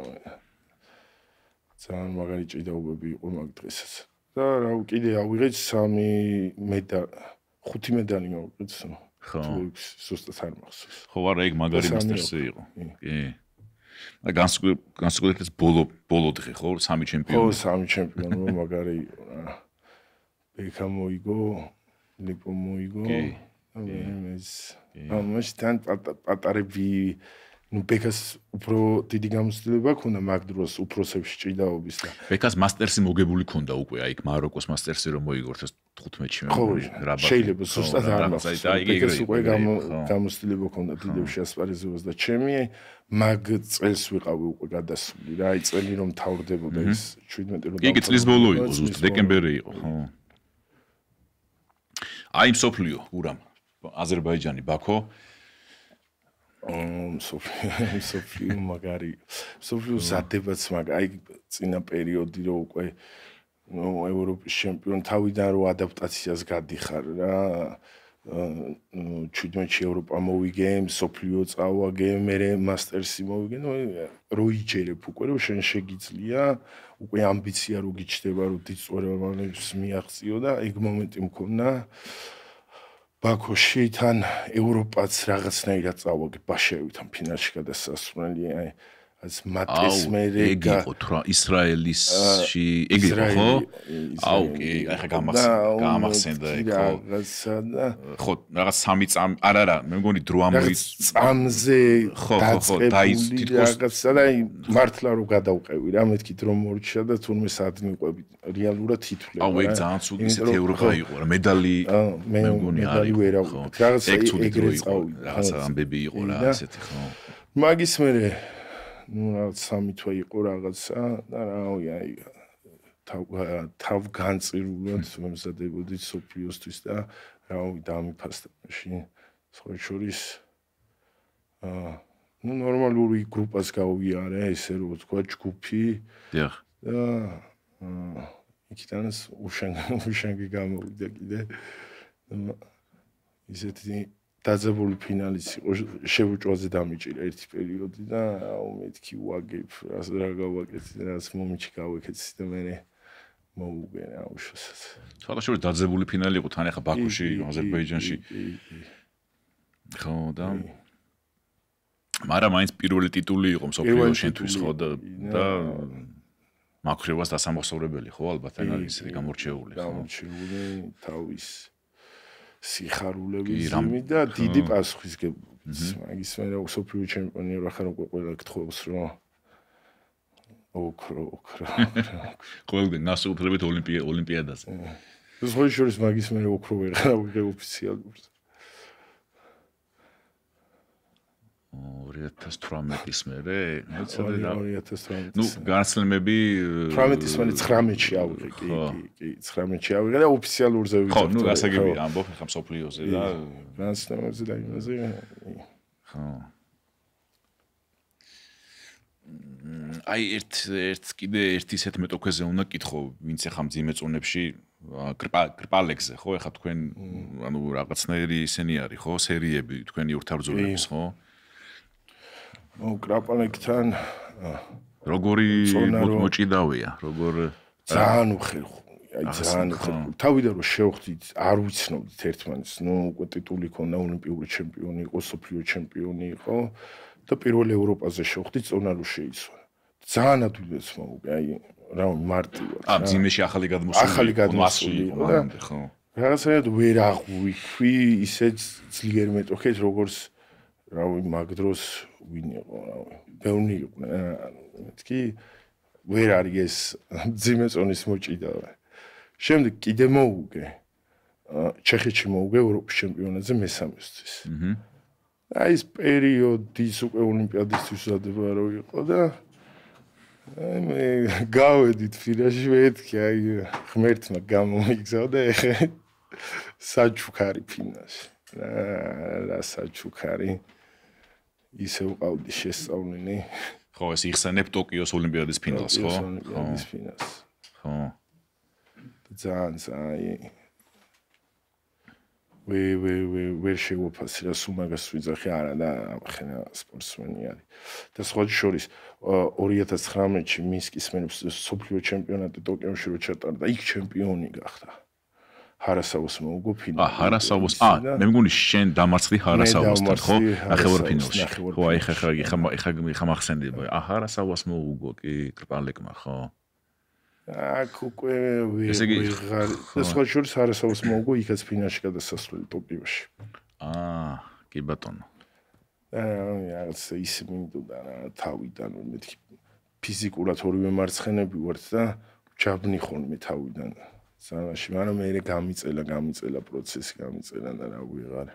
ძალიან მაგარი ჭიდაობები იყო მაგ დღესაც და რა კიდე ავიღეთ 5 მედალი მოვიღეთ ხო სუსტად არ მახსოვს ხო არა ეგ მაგარი მასტერსი იყო კი და განსაკუთრებით ბოლო დღე ხო სამი ჩემპიონი ხო სამი ჩემპიონი მაგარი იყო რა ბეკა მოიგო ლიპო მოიგო ამას თან პატარები ნუ ბეკას უფრო დიდი გამოცდილება ქონდა მაგ დროს უფროსებში ჭიდაობის და ბეკას მასტერსი მოგებული ქონდა უკვე აი მაროკოს მასტერსი რომ მოიგორთ 15-ში მე რაბა შეიძლება ზუსტად არ მახსოვს ბეკას უკვე გამოცდილება ქონდა დიდებში ასპარეზობას და ჩემი მაგ წელს ვიყავი უკვე გადასული რა აი წელი რომ თავდებოდა ის 17 რომ იგი წლის ბოლო იყო ზუსტად დეკემბერი იყო ხო აი მსოფლიო ურამ აზერბაიჯანი ბაქო მსოფლიო მაგარი მსოფლიო ზადებაც მაგ აი წინა პერიოდი რო უკვე ევროპის ჩემპიონი თავიდან რო ადაპტაციას გადიხარ რა 17-ში ევროპა მოვიგე, სოფლიო წავაგე, მე მასტერსი მოვიგე, რო იჯერებ უკვე რომ შენ შეგიძლია, უკვე ამბიცია რო გიჩნდება რომ დიწვერვალებს მიაღწიო და ეგ მომენტი მქონდა ბაქოში თან ევროპაც რაღაცნაირად წავაგე ბაშევითთან ფინალში გადასასვლელი, აი as mates mere ეგ იყო თუ რა ისრაელისში ეგ იყო ხო? აუ კი, ახლა გამახსენდა ეგ ხო? რაღაცა და ხო, რაღაც 3 წამ, არა, მე მგონი დრო ამოიც წამზე დაწყებული რაღაცა და მართლა რომ გადავყევი რა, მეთქი დრო მორჩა და თურმე სად მიყვები რეალურად თითვლება. აუ ეგ ძალიან ცუდი ისეთი ევროპა იყო რა, медали მე მგონი არის. რაღაცა ეგრე წავიდა. რაღაცა ამბები იყო რა, ესეთი ხო? მაგის მერე რაღაც 3 თვე იყო რაღაცა და რავი აი თავ განწირულად მომზადებოდი სოფიოსთვის და რავი დამიფასდა მაშინ სხვა შორის ნორმალური გრუპას გავიარე ესე რომ თქვა ჯგუფი დიახ და იქიდან უშანგი გამოვიდა კიდე ისეთი დაძაბული ფინალის იყო შევუჭვაზე დამიჭირა ერთი პერიოდი და მეთქი ვაგებ რა გავაკეთე რაც მომიჩი გავაკეთე და მე მოუგე რა უშოსაც სხვადასხვა დაძაბული ფინალი იყო თან ახლა ბაქოში აზერბაიჯანში ხო და მაგრამ მაინც პირველი ტიტული იყო მსოფლიო შენთვის ხო და მაქრევას დასამახსოვრებელი ხო ალბათ ან არის გამორჩეული ხო გამორჩეული თავის სიხარულების იმით და დიდი პასუხისგებლობით. მაგის მე სოფლიო ჩემპიონი რა ხარ უკვე ყველა გთხოვს რომ ოქრო. ყველგან გასულთრებით ოლიმპიადაზე. სხვა შორის მაგის მე ოქრო ვიღე ოფიციალურად. 2018-ის მერე, მეცადე რა 2018. ნუ განსლემები 18-ის მერე 19-ში ავიღე, კი, 19-ში ავიღე და ოფიციალურზე ვიწყე. ხო, ნუ გასაგები ამბობ ხა მსოფლიოზე და განსლემებზე და იმაზე. ხო. აი კიდე ერთი ისეთ მეტოქეზე უნდა კითხო, ვინც ახლა მძიმე წონებში კრპალეგზე, ხო, ახლა თქვენ ანუ რაღაცნაირი ისენი არის, ხო, სერიები თქვენი ურთაბრძოლების, ხო? კრაპალეგთან როგორი მოჭიდავია, როგორ ძალიან უხერხული, აი ძალიან უხერხული. თავიდან რომ შევხვდით, არ ვიცნობდით ერთმანეთს, ნუ უკვე ტიტული ქონდა, ოლიმპიური ჩემპიონი იყო, სოფლიო ჩემპიონი იყო და პირველ ევროპაზე შევხვდით, წონა რო შეიცვალა. ძალიან ადვილად მოუგე, აი რა მარტივად. მძიმეში ახალი გადმოსული იყო და ხო. რაღაცა ვერ აღვიქვი ისეთ ძლიერ მეტოქეთ, როგორც რავი მაგ დროს ვინ იყო, რავი, ბევრი იყვნენ, მეთქი ვერ არის ეს ძიმე წონის მოჭიდავე. შემდეგ კიდე მოუგე. ჩეხეთში მოუგე ევროპის ჩემპიონატზე მესამესთვის. აი ეს პერიოდის უკვე ოლიმპიადისთვის დადება რო იყო და აი მე გავედით ფინალში მეთქი, აი ღმერთმა გამომიგზავნა ეხა საჩუქარი ფინალში. რა საჩუქარი ისე უყავდი შესწავლინი. ხო, ეს იხსენებ ტოკიოს ოლიმპიადის ფინალს, ხო? ოლიმპიადის ფინალს. ხო. ძალიან ვერ შევაფასე რა სუმაგას ვიძახი არა და ხენა სპორტსმენი არის. და სხვა შორის 2019-ში მინსკის სოფლიო ჩემპიონატი ტოკიოში რო ჩატარდა, იქ ჩემპიონი გახდა. ჰარასავოს მოუგო ფინალში. ჰარასავოს, მე მგონი შენ დამარცხდი ჰარასავოსთან, ხო? ნახევარ ფინალში. ხო, აი ხა მახსენდება. ჰარასავოს მოუგო კი კრპალეგმა, ხო? აქ უკვე ვიღარ და სხვა შორის ჰარასავოს მოუგო იქაც ფინალში გადასასვლელი ტოკიოში. კი ბატონო. რაღაც ისე მინდოდა რა თავიდან მეთქი ფიზიკურად ორივე მარცხენები ვართ და ჯაბნი ხოლმე თავიდან. სანაში, მაგრამ მე გამიწელა პროცესი გამიწელა და რა ვიღარ.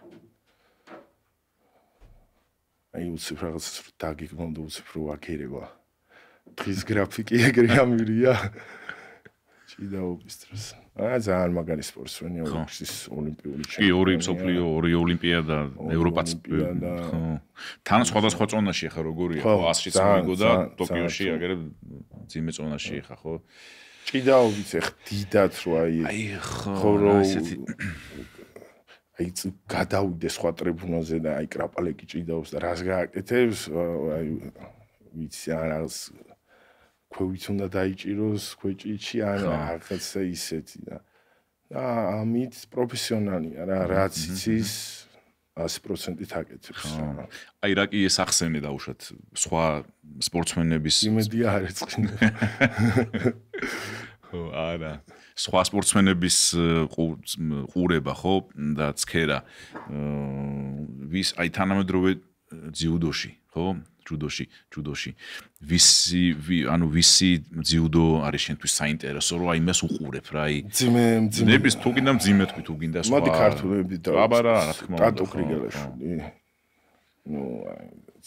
აი უცებ რაღაცას რო დაგიგმონდა უცებ რო აკერება. დღის გრაფიკი ეგრე ამირია. ჭიდაობის დროს. ძალიან მაგარი სპორტსმენი ოქროს ოლიმპიური ჩემპიონი. კი, ორი მსოფლიო, ორი ოლიმპიადა, ევროპაც. ხო. თან სხვადასხვა წონაში ხა როგორია, ხო, 100-ში მოიგო და ტოკიოში აგერებ ძიმე წონაში ხა, ხო? ჭიდაობით ეხ დიდად რო აი ხო რომ აი გადავიდე სხვა ტრიბუნაზე და აი კრაპალეკი ჭიდაობს და რას გააკეთებს, აი ვიცი რაღაც ქვევით უნდა დაიჭიროს ქვეჭიჩი ან რაღაცა ისეთი და ამით პროფესიონალია რა, რაც იცის 100%-ით აკეთებს. აი რა კი ეს ახსენე დაუშვათ სხვა სპორტსმენების იმედი არ ეწყინა. ხო, არა. სხვა სპორტსმენების ყურება ხო და ცქერა ვის აი თანამედროვე ძიუდოში, ხო? ჯუდოში. ვისი ძიუდო არის შენთვის საინტერესო, რომ აი მას უყურებ რა, აი ძიმების თუ გინდა მძიმე თქვი თუ გინდა სხვა. მოდი ქართულები და აბარა, რა თქმა უნდა. ტატო კრიგელაშვილი. ნუ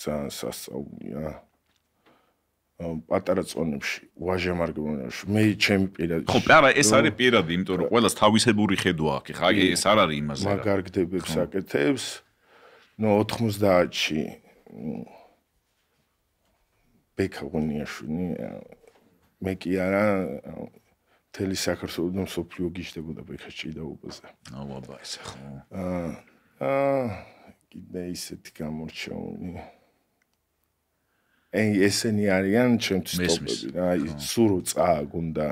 ძალიან სასწაულია. პატარა წონებში ვაჟა მარგონიაში მე ჩემი პირადი ხო არა ეს არის პირადი იმიტომ რომ ყველას თავისებური ხედვა აქვს ხა ეს არ არის იმაზე რა მაგარგდებებს აკეთებს ნუ 90-ში ბექაღონიაშვილი მე კი არა მთელი საქართველოს და მსოფლიო გიждდებოდა ბექას ჭიდაობაზე აბა ესე ხო კიდე ისეთი გამორჩეული აი ესენი არიან ჩემთვის ტოპები რა აი სურო წააგონდა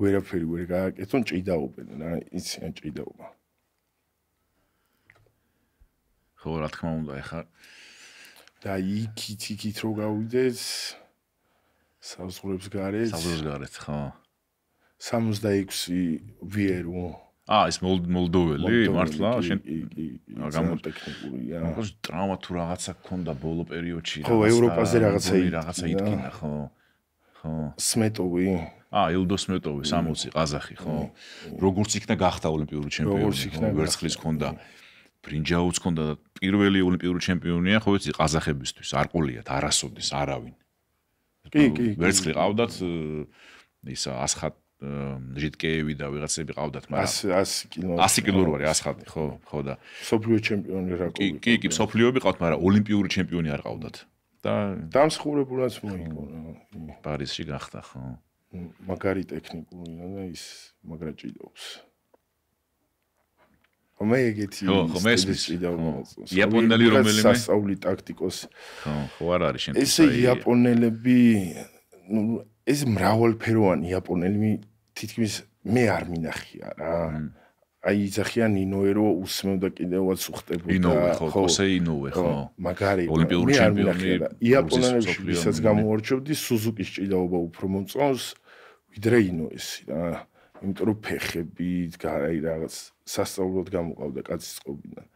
ვერაფერი ვერ გააკეთონ ჭიდაობენ რა იციან ჭიდაობა ხო რა თქმა უნდა ეხა და იქით რო გავიდეთ საზღვრებს გარეთ ხო 66 ვიერო ეს მოლდოველი მართლა შენ გამოტექნიკურია ხო ტრავმა თუ რაღაცა გქონდა ბოლო პერიოდში ხო ევროპაზე რაღაცა იტკინა ხო სმეტოვი ილდო სმეტოვი 60 ყაზახი ხო როგორც იქნა გახდა ოლიმპიური ჩემპიონი ვერცხლის ქონდა ბრინჯაუც ქონდა და პირველი ოლიმპიური ჩემპიონია ხო იცი ყაზახებისთვის არ ყოლიათ არასოდეს არავინ კი ვერცხლი ყავდათ ისა ასხატ ჟიტკეევი და ვიღაცები ყავდათ მაგრამ 100 კილო რო არის ასხატი ხო და სოფლიო ჩემპიონი რა კი სოფლიოები ყავთ მაგრამ ოლიმპიური ჩემპიონი არ ყავდათ და დამსხურებულაც მოიგო პარიზში გახდა ხო მაგარი ტექნიკურია და ის მაგრა ჭიდაობს მე ეგეთი იაპონელი რომელიმე სასწაული ტაქტიკოსი ხო არ არის შენ ესე იაპონელები ნუ ეს მრავალფეროვანი იაპონელი თითქმის მე არ მინახია რა აი იძახიან ინოერო უსმევდა კიდევაც უხდებოდა ინოვე ხო ხოსე ინოვე ხო მაგარი ოლიმპიური ჩემპიონი იაპონელებში ვისაც გამოვარჩევდი სუზუკის ჭიდაობა უფრო მომწონს ვიდრე ინოესი რა იმიტომ რომ ფეხები აი რაღაც სასწაულად გამოყავდა კაცის წყობიდან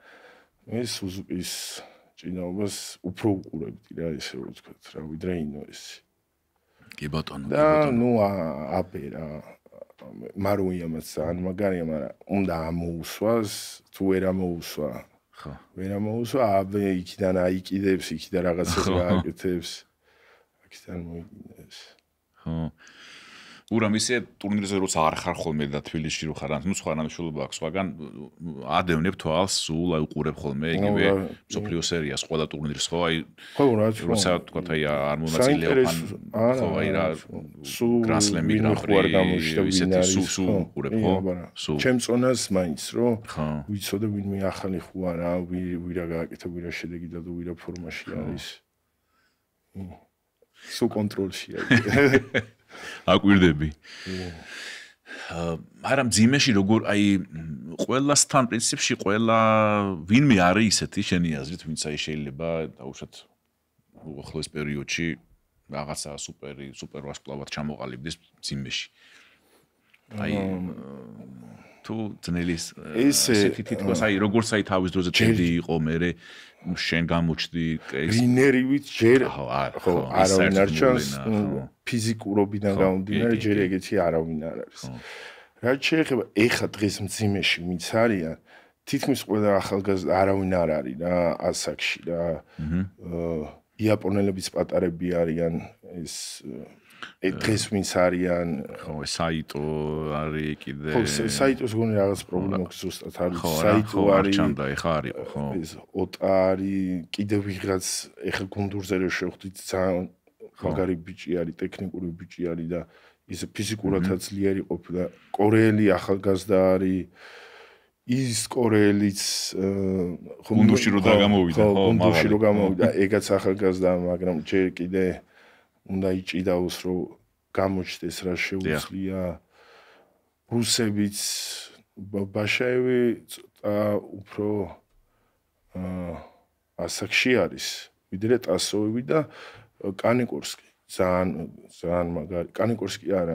მე სუზუკის ჭიდაობას უფრო უყურებდი რა ესე რომ ვთქვათ რა ვიდრე ინოესი კი ბატონო და ნუ აბერა მარუიამაც ან მაგარია მაგრამ უნდა ამოუსვას თუ ვერ ამოუსვა ხო ვერ ამოუსვა აბე იქიდან აიკიდებს იქიდან რაღაცას გააკეთებს აქიდან მოიგინებს ხო ურამ ისე ტურნირზე როცა არ ხარ ხოლმე და თბილისში რო ხარ ანუ სხვა რამშულობა აქვს სხვაგან ადევნებ თვალს სულ აი უყურებ ხოლმე იგივე სოფლიო სერიას ყველა ტურნირს ხო აი ხო რა თქმა როცა თქვა აი არ მონაწილეობ ხო აი რა გრანსლემი გრან-პრი სულ უყურებ ხო ჩემ წონას მაინც რო ვიცოდე ვინმე ახალი ხო არა ვირა გააკეთა ვირა შედეგი და ვირა ფორმაში არის სულ კონტროლშია აკვირდები მაგრამ ძიმეში როგორ აი ყველასთან პრინციპში ყველა ვინმე არის ისეთი შენი აზრით ვინც აი შეიძლება დაუშვათ უახლოეს პერიოდში რაღაცა სუპერ ვარსკვლავად ჩამოყალიბდეს ძიმეში აი თუ ძნელის ესეთი თითქოს აი როგორც აი თავის დროზე ტენდი იყო მე შენ გამოჩდი ვინერივით ჯერ ხო არავინ არ ჩანს ფიზიკურობიდან გამომდინარე ჯერ ეგეთი არავინ არ არის რაც შეეხება ეხა დღეს მძიმეში ვინც არიან თითქმის ყველა ახალგაზრდა არავინ არ არის რა ასაკში რა იაპონელებიც პატარები არიან ეს დღეს ვინც არიან ხო საიტო არის კიდე ხო საიტოს გონი რაღაც პრობლემა აქვს ზუსტად არის საიტო არის ჩანდა ეხა არის ხო ეს ოტა არის კიდე ვიღაც ეხა გუნდურზე რო შევხვდით ძალიან მაგარი ბიჭი არის ტექნიკური ბიჭი არის და ის ფიზიკურადაც ძლიერი ყოფილა კორეელი ახალგაზრდა არის ის კორეელიც გუნდში რო გამოვიდა, გუნდში რო გამოვიდა, ეგაც ახალგაზრდა, მაგრამ ჯერ კიდე უნდა იჭიდაოს, რომ გამოჩნდეს რა შეუძლია. რუსებიც ბაშაევი უფრო ასაკში არის, ვიდრე ტასოვი და კანიკორსკი. ძალიან მაგარი. კანიკორსკი არა,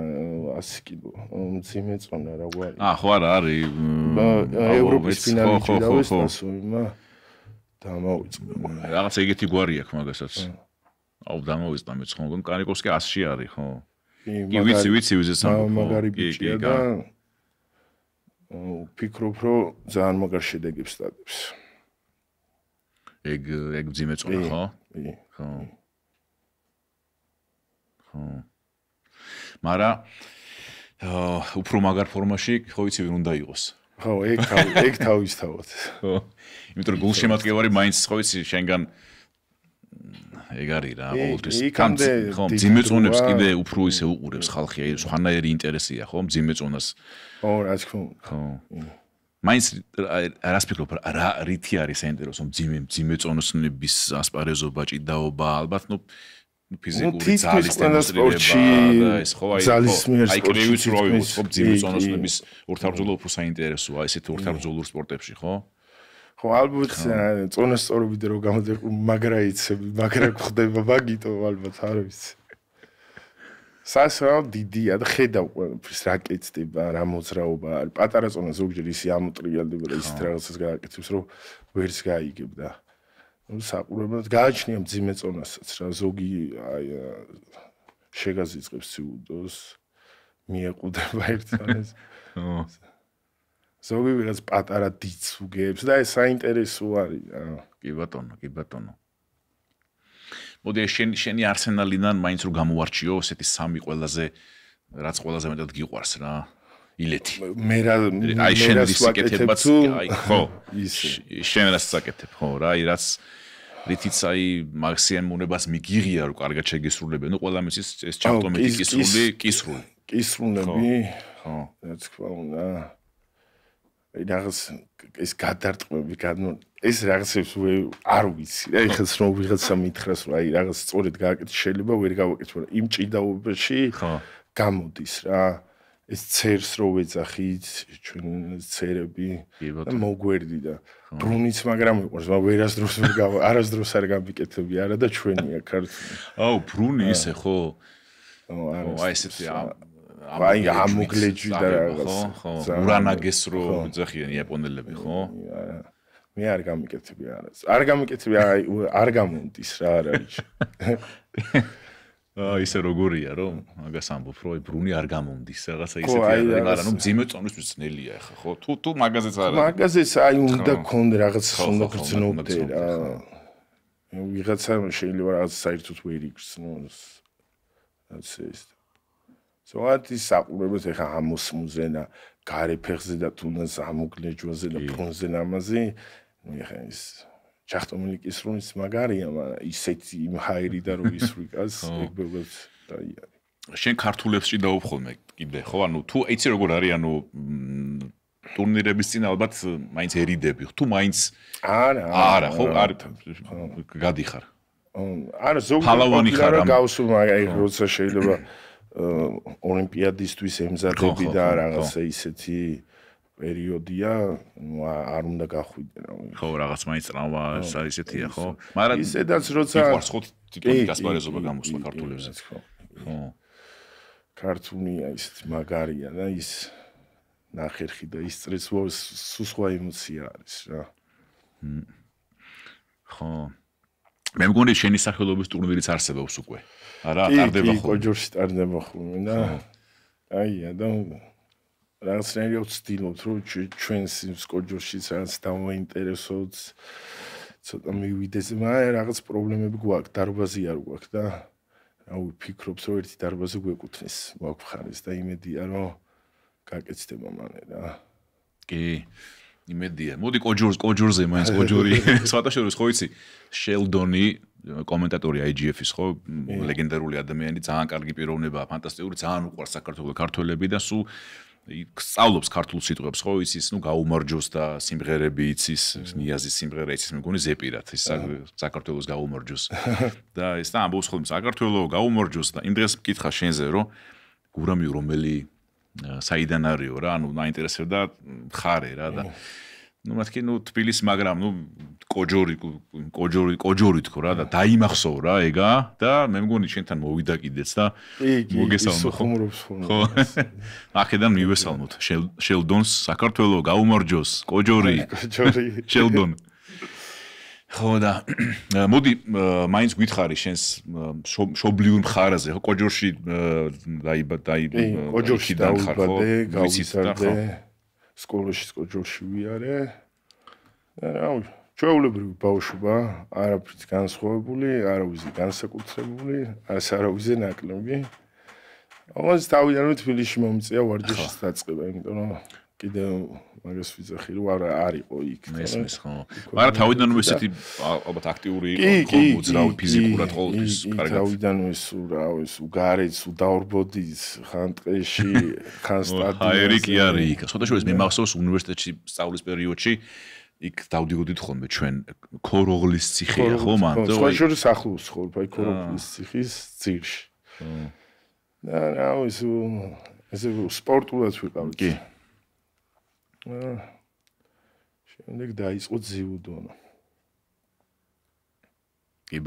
100 კილო. მძიმე წონა რა გვარი. ხო არა არის. ევროპის ფინალი ჭიდაოს ტასოვმა. დამოიწყო. რაღაც ეგეთი გვარი აქვს მაგასაც. დამოიწყდა მეც ხო, კანიკორსკი 100-ში არის, ხო? კი, ვიცი ვიზეს ამბობ. მაგარი ბიჭია და ვფიქრობ, რომ ძალიან მაგარ შედეგებს დაგებს. ეგ მძიმე წონა, ხო? ხო. მაგრამ უფრო მაგარ ფორმაში ხო ვიცი ვინ უნდა იყოს. ხო, ეგ თავისთავად. ხო. იმიტომ რომ გულშემატკივარი მაინც ხო ვიცი შენგან ეგ არის რა, ყოველთვის. ხო, მძიმე წონებს კიდე უფრო ისე უყურებს ხალხი, აი სხვანაირი ინტერესია, ხო, მძიმე წონას. ხო, რა თქმა უნდა. ხო. მაინც რას ფიქრობ, რა რითი არის საინტერესო მძიმე წონოსნების ასპარეზობა, ჭიდაობა, ალბათ ფიზიკური ძალის დემონსტრირება და ეს ხო აი კრივიც რო იყოს ხო მძიმე წონოსნების ორთაბრძოლო უფრო საინტერესოა ესეთ ორთაბრძოლურ სპორტებში ხო? ხო ალბათ წონასწორობით რო გამოდება მაგრა იცები, მაგრა ხდება მაგიტო ალბათ არ ვიცი. სასაო დიდია და ხედავ ყველაფერს რა კეთდება, რა მოძრაობა არის. პატარა წონა ზოგჯერ ისე ამოტრიალდება და ისეთ რაღაცას გააკეთებს, რომ ვერც გაიგებდა. საყურებლად გააჩნია მძიმე წონასაც რა ზოგი აი შეგაზიწყებს ციუდოს მიეყუდება ერთმანეთს. ზოგი ვიღაც პატარა დიც უგებს და ეს საინტერესო არის რა. კი ბატონო. მოდი შენი არსენალიდან მაინც რო გამოვარჩიო ესეთი სამი ყველაზე რაც ყველაზე მეტად გიყვარს რა. ილეთი. მე შენ რის საკეთებაც აი ხო. შენ რას საკეთებ ხო რა, აი რაც რითიც აი მაქსიმუმებას მიგიღია რომ კარგად შეგესრულებენ. ყველა მისის ეს ჩავტომეთი კისრული. კისრულები. ხო, რა თქმა უნდა. რაღაც ეს გადარტყმები ეს რაღაცებს არ ვიცი. აი ხეს რომ ვიღაცა მითხრას რომ აი რაღაც სწორედ გააკეთე შეიძლება ვერ გავაკეთო, მაგრამ იმ ჭიდაობაში გამოდის რა. ეს ცერს რო ვეძახით, ჩვენ ცერები და მოგვერდი და ბრუნიც მაგრამ მიყვარს, მაგრამ არასდროს არ გამიკეთები არა და ჩვენია ქართული. აუ, ბრუნი ისე ხო? აი ესეთი აი ამოგლეჯი და რაღაც. ხო, ურანაგეს რო ვეძახიან იაპონელები, ხო? მე არ გამიკეთები არა. არ გამიკეთები, აი არ გამონდის რა არა ვიცი. ისე როგორია რომ მაგას ამბობ რომ ბრუნი არ გამონდის რაღაცა ისეთი არა ნუ მძიმე წონისთვის ძნელია ხა ხო თუ მაგაზეც არა მაგაზეც აი უნდა კონდე რაღაც უნდა გრძნობდე რა ვიღაცა შეიძლება რაღაც საერთოდ ვერ იგრძნოს რაც ეს ზოგადად ის საყურებლებს ეხა ამოსმუზენა გარე ფეხზე და თუნდაც ამოგლეჯვაზე და ფრონზე ნამაზი ეხა ის ჩახტომილი კისრულის მაგარია, მაგრამ ისეთი ჰაირი და რო ისვრიკას ეგ ბევრად დაიარი. შენ ქართულებს ჭიდაობ ხოლმე კიდე, ხო? ანუ თუ იცი როგორ არის, ანუ ტურნირების წინ ალბათ მაინც ერიდები, თუ მაინც არა, ხო? არ გადიხარ. არა, ზოგადად გავსულ, მაგრამ როცა შეიძლება ოლიმპიადისთვის ემზადები და რაღაცა ისეთი პერიოდია, არ უნდა გახვიდე რა. ხო, რაღაც მაინც ტრავმა ისეთია, ხო? მაგრამ ისედაც როცა იყვარს ხო თვითონ გასპარეზობა გამოსვლა ქართულებზე. ხო. ქართულია ისეთი მაგარია და ის ნახერხი და ის წრეს სულ სხვა ემოცია არის რა. ხო. მე მგონი შენი სახელობის ტურნირიც არსებობს უკვე. არა, ტარდება ხო. კი, კოჯორში ტარდება ხოლმე და აია და რაღაცნაირად ვცდილობთ რომ ჩვენს სკოჯორშიც რაღაც დავაინტერესოთ ცოტა მივიდეს მაგრამ რაღაც პრობლემები გვაქვს დარბაზი არ გვაქვს და რა ვფიქრობთ რომ ერთი დარბაზი გვეკუთვნის მოაქვს და იმედია რომ გაკეთდება მანე რა კი იმედია მოდი კოჯორზე მაინც კოჯორი სხვადასხვა ხო იცი შელდონი კომენტატორი IGF-ის ხო ლეგენდარული ადამიანი ძალიან კარგი პიროვნებაა ფანტასტიკური ძალიან უყვარს საქართველოს ქართველები და სულ სწავლობს ქართულ სიტყვებს, ხო, იცის, გაუმარჯოს და სიმღერები იცის, ნიაზის სიმღერა იცის, მე მგონი ზეპირად, ის საქართველოს გაუმარჯოს. და ეს და ამბობს ხოლმე საქართველოს გაუმარჯოს და იმ დღეს მკითხა შენზე, რომ გურამი რომელი საიდან არისო რა, მაინტერესებდა ხარე რა და მათქი თბილისი, მაგრამ კოჯორი თქო რა და დაიმახსოვრ რა ეგა და მე მგონი შენთან მოვიდა კიდეც და მოგესალმო ხო აქედან მივესალმოთ შელდონს საქართველოს გაუმარჯოს კოჯორი შელდონ ხო და მოდი მაინც გითხარი შენს შობლიურ მხარაზე ხო კოჯორში კოჯორში დაიბადე გავიზარდე სკოლაში კოჯორში ვიარე რა ჩვეულებრივი ბავშვობა არაფრით განსხვავებული არავის განსაკუთრებული არავის ნაკლები όμως თავიდანვე თბილისში მომწია ვარჯიშის დაწყება იმიტომ რომ კიდე მაგას ვიძახი რომ არ იყო იქ მესმის ხო მაგრამ თავიდანვე ესეთი ალბათ აქტიური იყო მოძრავი ფიზიკურად ყოველთვის კარგად თავიდანვე სულ რა ის უგარეთ დაურბოდის ხან ტყეში ხან სტადიონზე აერი კი არის იქ სხვადასხვა მე მახსოვს უნივერსიტეტში სწავლის პერიოდში იქ დავდიოდით ხოლმე ჩვენ ქოროღლის ციხეა ხო მან სხვა შორის ახლოს ხო აი ქოროღლის ციხის ძირში და რა ეს სპორტულად ვიყავით კი შემდეგ დაიწყო ძიუდო. კი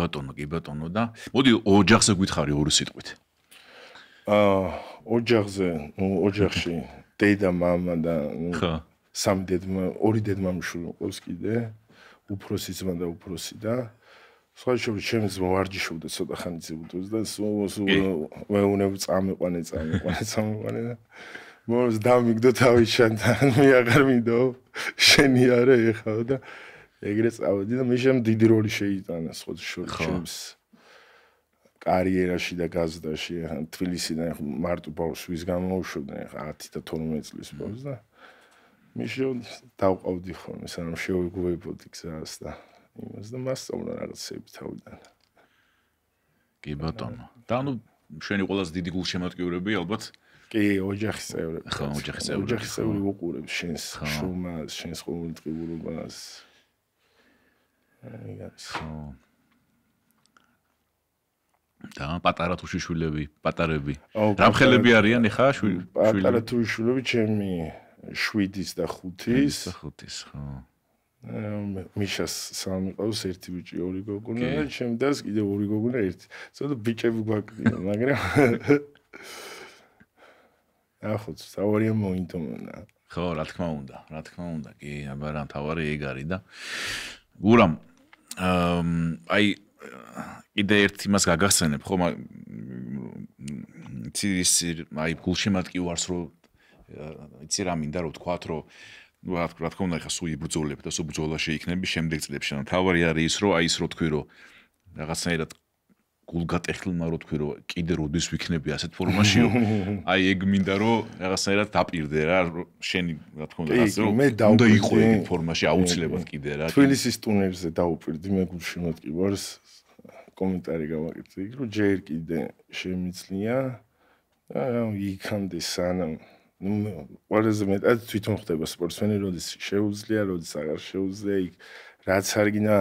ბატონო და მოდი ოჯახზე გითხარი ორი სიტყვით. ოჯახზე, ოჯახში დედა, მამა და სამი დედმა, ორი დედმამიშვილი მყავს კიდე, უფროსი ძმა და უფროსი და სხვა შორის ჩემი ძმა ვარჯიშობდა ცოტა ხანი ძიუდოს და მეუნები წამიყვანე და მოს დამიგდო თავის შანთან მე აღარ მინდო შენი არა ეხა და ეგრე წავედი და მე შემ დიდი როლი შეიტანა სხვა შორის ჩემს კარიერაში და გაზდაში თბილისიდან მარტო ბავშვის გამოვშვდნენ ეხა 10 და 12 წლის ბავშვს და მე შემ დავყავდი ხოლმე სანამ შევიგუებოდი გზას და იმას და მასწავლა რაღაცები თავიდან კი ბატონო და შენი ყველაზე დიდი გულშემატკივრები ალბათ კი ოჯახის წევრები ხო ოჯახის წევრები უყურებს შენს შრომას შენს ყოველდღიურობას და პატარა თუ შვილები პატარები რამხელები არიან ეხა შვილები პატარა თუ შვილები ჩემი 7-ის და 5-ის ხო მიშას სამი ყავს ერთი ბიჭი ორი გოგონა და ჩემ დას კიდე ორი გოგონა ერთი ცოტა ბიჭები გვაქვს მაგრამ ახლა თავარია მოინდომნა ხო რა თქმა უნდა კი აბა თავარი ეგ არის და გურამ აი კიდე ერთ იმას გაგახსენებ ხო იცის აი გულშემატკივარს რომ იცი რა მინდა რომ ვთქვათ რომ რა თქმა უნდა ხა სულ იბრძოლებ და სულ ბრძოლა შეიქნები შემდეგ წლებში ანუ თავარი არის ის რომ აი ის რო თქვი რომ რაღაცნაირად გულგატეხილმა რო თქვი რომ კიდე როდის ვიქნები ასეთ ფორმაშიო აი ეგ მინდა რომ რაღაცნაირად დაპირდე რა შენი რა თქმა უნდა ასე რომ უნდა იყო ეგ ფორმაში აუცილებლად კიდე რა თბილისის ტუნერზე დაუპირდი მე გულშემატკივარს კომენტარი გავაკეთე იქ რომ ჯერ კიდე შემიძლია და იქამდე სანამ ყველაზე მეტად თვითონ ხდება სპორტსმენი როდის შეუძლია როდის აღარ შეუძლია იქ რაც არ გინდა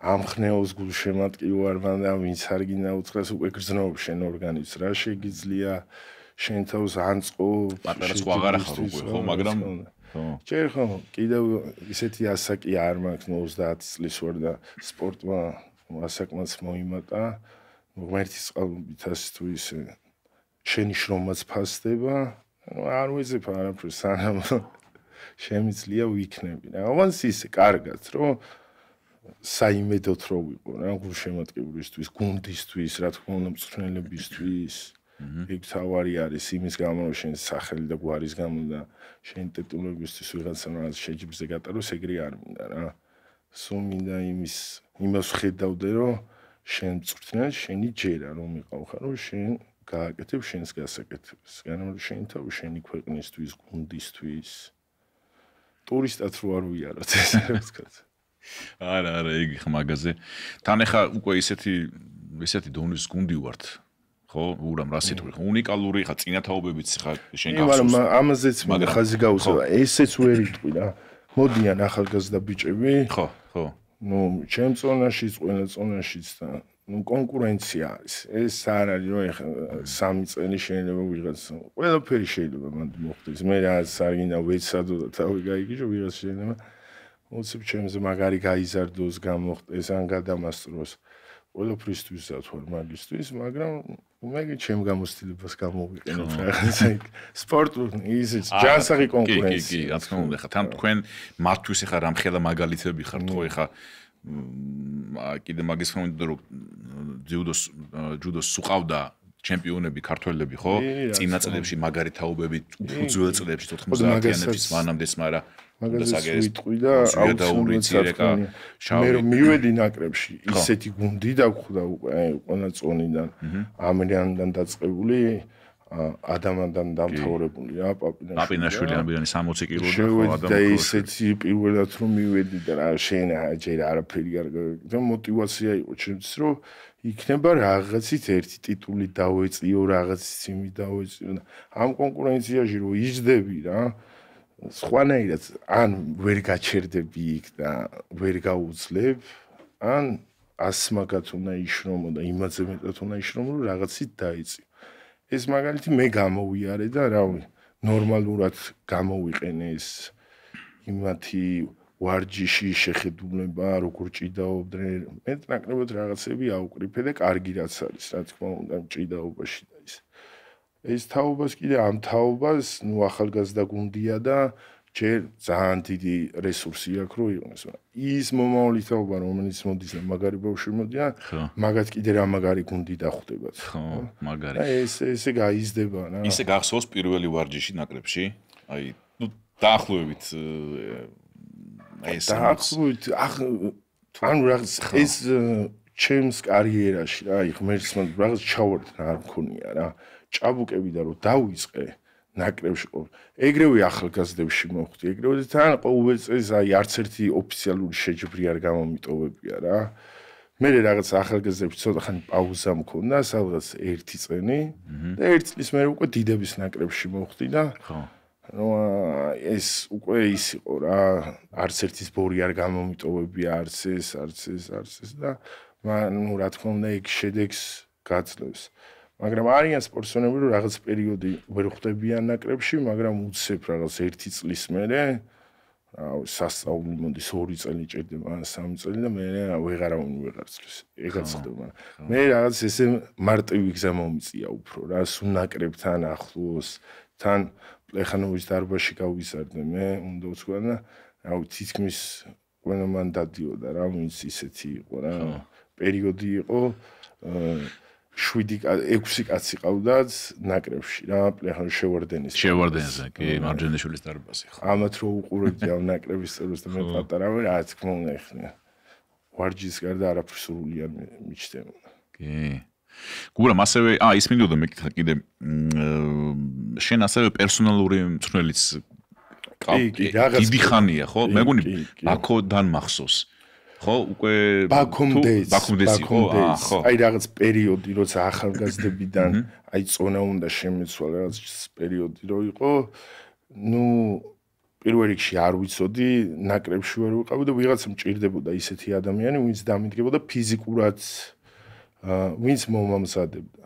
ამხნეოს გულშემატკივარმა და ვინც არ გინდა უთხრას უკვე გრძნობს შენ ორგანიზმს რა შეგიძლია შენ თავს ანწყო პატარა სხვა აღარ ახარ უკვე ხო მაგრამ ხო ჯერ ხო კიდევ ისეთი ასაკი არ მაქვს 30 წლის ვარ და სპორტმა ასაკმაც მოიმატა ღმერთის წყალობით ასე თუ ისე შენი შრომაც ფასდება არ ვეძებ არაფერს სანამ შემიძლია ვიქნები რა ოვანს ისე კარგად რომ საიმედოდ რო ვიყო რა გულშემატკივრისთვის გუნდისთვის რა თქმა უნდა მწვრთნელებისთვის იქ თავარი არის იმის გამო რომ შენ სახელი და გვარის გამო და შენ ტიტულებისთვის ვიღაცა რაღაც შეჯიბრზე გატაროს ეგრე არ მინდა რა სულ მინდა იმას ხედავდე რომ შენ მწვრთნელი შენი ჯერა რომ იყავ ხარ რომ შენ გააკეთებ შენს გასაკეთებას განამ შენ თავი შენი ქვეყნისთვის გუნდისთვის ტურისტად რო არ ვიაროთ ეს რა ვთქვათ არა ეგ მაგაზე თან ახლა უკვე ისეთი დონის გუნდი ვართ ხო ურამ რა სიტყვი ხო უნიკალური ხა წინათაობებიც ხა შენ გახსოვს მაგრამ ამაზეც მე ხაზი გავუსვა ესეც ვერ იტყვი რა მოდიან ახალგაზრდა ბიჭები ხო ნუ ჩემ წონაშიც ყველა წონაშიც და ნუ კონკურენცია არის ეს არ არის რომ ეხა 3 წელი შეიძლება ვიღაც ყველაფერი შეიძლება მანდ მოხდეს მე რაც არ გინდა ვეცადო და თავი გაიგიჟო ვიღაც შეიძლება უცებ ჩემზე მაგარი გაიზარდოს გამოხდეს ან გადამასწროს ყველაფრისთვის დათვალ მაგისტვის მაგრამ მე ჩემ გამოცდილებას გამოვიყენებ რაღაცა სპორტულ ისიც ჯანსაღი კონკურენცია კი რა თქმა უნდა ხა თან თქვენ მათთვის ხა რამხელა მაგალითები ხართ ხო ხა კიდე მაგის ხომ რომ ჯუდოს სუყავდა ჩემპიონები ქართველები ხო წინა წლებში მაგარი თაობები უძველ წლებში 90-იანების მანამდეც მაგრამ მაგას ვიტყვი და აუცილებლად მე რომ მივედი ნაკრებში ისეთი გუნდი დაგხვდა უკვე ყველა წონიდან ამერიანიდან დაწყებული ადამიანთან დამთავრებული რა პაპინაშვილი ამბიანი 60 კილო და ისეთი პირველად რომ მივედი და რა შენ ჯერ არაფერი არ და мотиваცია იყო ჩემთვის რომ იქნება რაღაცით ერთი ტიტული დავეწიო რაღაცით იმით დავეწიო ამ კონკურენციაში რომ იჯდები რა სხვანაირად ან ვერ გაჩერდები იქ და ვერ გაუძლებ ან ასმაგათ უნდა იშრომო და იმაზე მეტად უნდა იშრომო რომ რაღაცით დაიწიო ეს მაგალითი მე გამოვიარე და რავი ნორმალურად გამოვიყენე ეს იმათი ვარჯიში შეხედულება როგორ ჭიდაობდნენ მე ნაკლებად რაღაცები აუკრიფე და კარგი რაც არის რა თქმა უნდა ჭიდაობაში და ეს თაობას კიდე ამ თაობას ნუ ახალგაზრდა გუნდია და ჯერ ძალიან დიდი რესურსი აქვს რომ იყოს ის მომავალი თაობა რომელიც მოდის და მაგარი ბავშვი მოდიან მაგათ კიდე რა მაგარი გუნდი დახვდებათ ხო მაგარი და ესე გაიზრდება რა ისე გახსოვს პირველი ვარჯიში ნაკრებში აი ნუ დაახლოებით აი ეს დაახლოებით ანუ რაღაც ეს ჩემს კარიერაში რა აი ღმერთს რაღაც ჩავარდ რა არ მქონია რა ჭაბუკები და რომ დავიწყე ნაკრებში ეგრევე ახალგაზრდებში მოხვდი ეგრევე თან ყოველ წელს აი არც ერთი ოფიციალური შეჯიბრი არ გამომიტოვებია რა მე რაღაც ახალგაზრდებში ცოტა ხანი პაუზა მქონდა სადღაც 1 წელი და 1 წლის მერე უკვე დიდების ნაკრებში მოხვდი და ხო ეს უკვე ის იყო რა არც ერთის ბორი არ გამომიტოვებია არც ეს და ნუ რა თქმა უნდა ეგ შედეგს გაძლევს მაგრამ არიან სპორტსმენები რომ რაღაც პერიოდი ვერ ხვდებიან ნაკრებში, მაგრამ უცებ რაღაც 1 წლის მერე სასწაული მოდის 2 წელი ჭირდება ან 3 წელი და მე ვეღარავინ ვეღარცლოს. ეგაც ხდება. მე რაღაც ესე მარტივი გზა მომიწია უფრო რა, სულ ნაკრებთან ახლოს, თან პლეხანოვის დარბაზში გავიზარდე მე, უნდა ვთქვა და რავი თითქმის ყველა მან დადიოდა რა, ვინც ისეთი იყო რა, პერიოდი იყო 6 კაცი ყავდათ ნაკრებში რა პლეხანის შევარდენზე კი მარჯანიშვილის დარბაზი ხო ამათ რო უყურებდი ამ ნაკრების წევრებს და მე პატარა ვარ რა თქმა უნდა ეხლა ვარჯიშის გარდა არაფერს სრულიად მიჩნდება კი გურამ ასევე ის მინდოდა მე კიდე შენ ასევე პერსონალური მწვრთნელიც დიდი ხანია ხო მე მგონი ბაქოდან მახსოვს ხო უკვე ბაქუმდეც იყო ხო აი რაღაც პერიოდი როცა ახალგაზრდებიდან აი წონა უნდა შემეცვალა რაღაც პერიოდი რო იყო ნუ პირველ რიგში არ ვიცოდი ნაკრებში ვერ ვიყავი და ვიღაცა მჭირდებოდა ისეთი ადამიანი ვინც დამიდგებოდა ფიზიკურად ვინც მომამზადებდა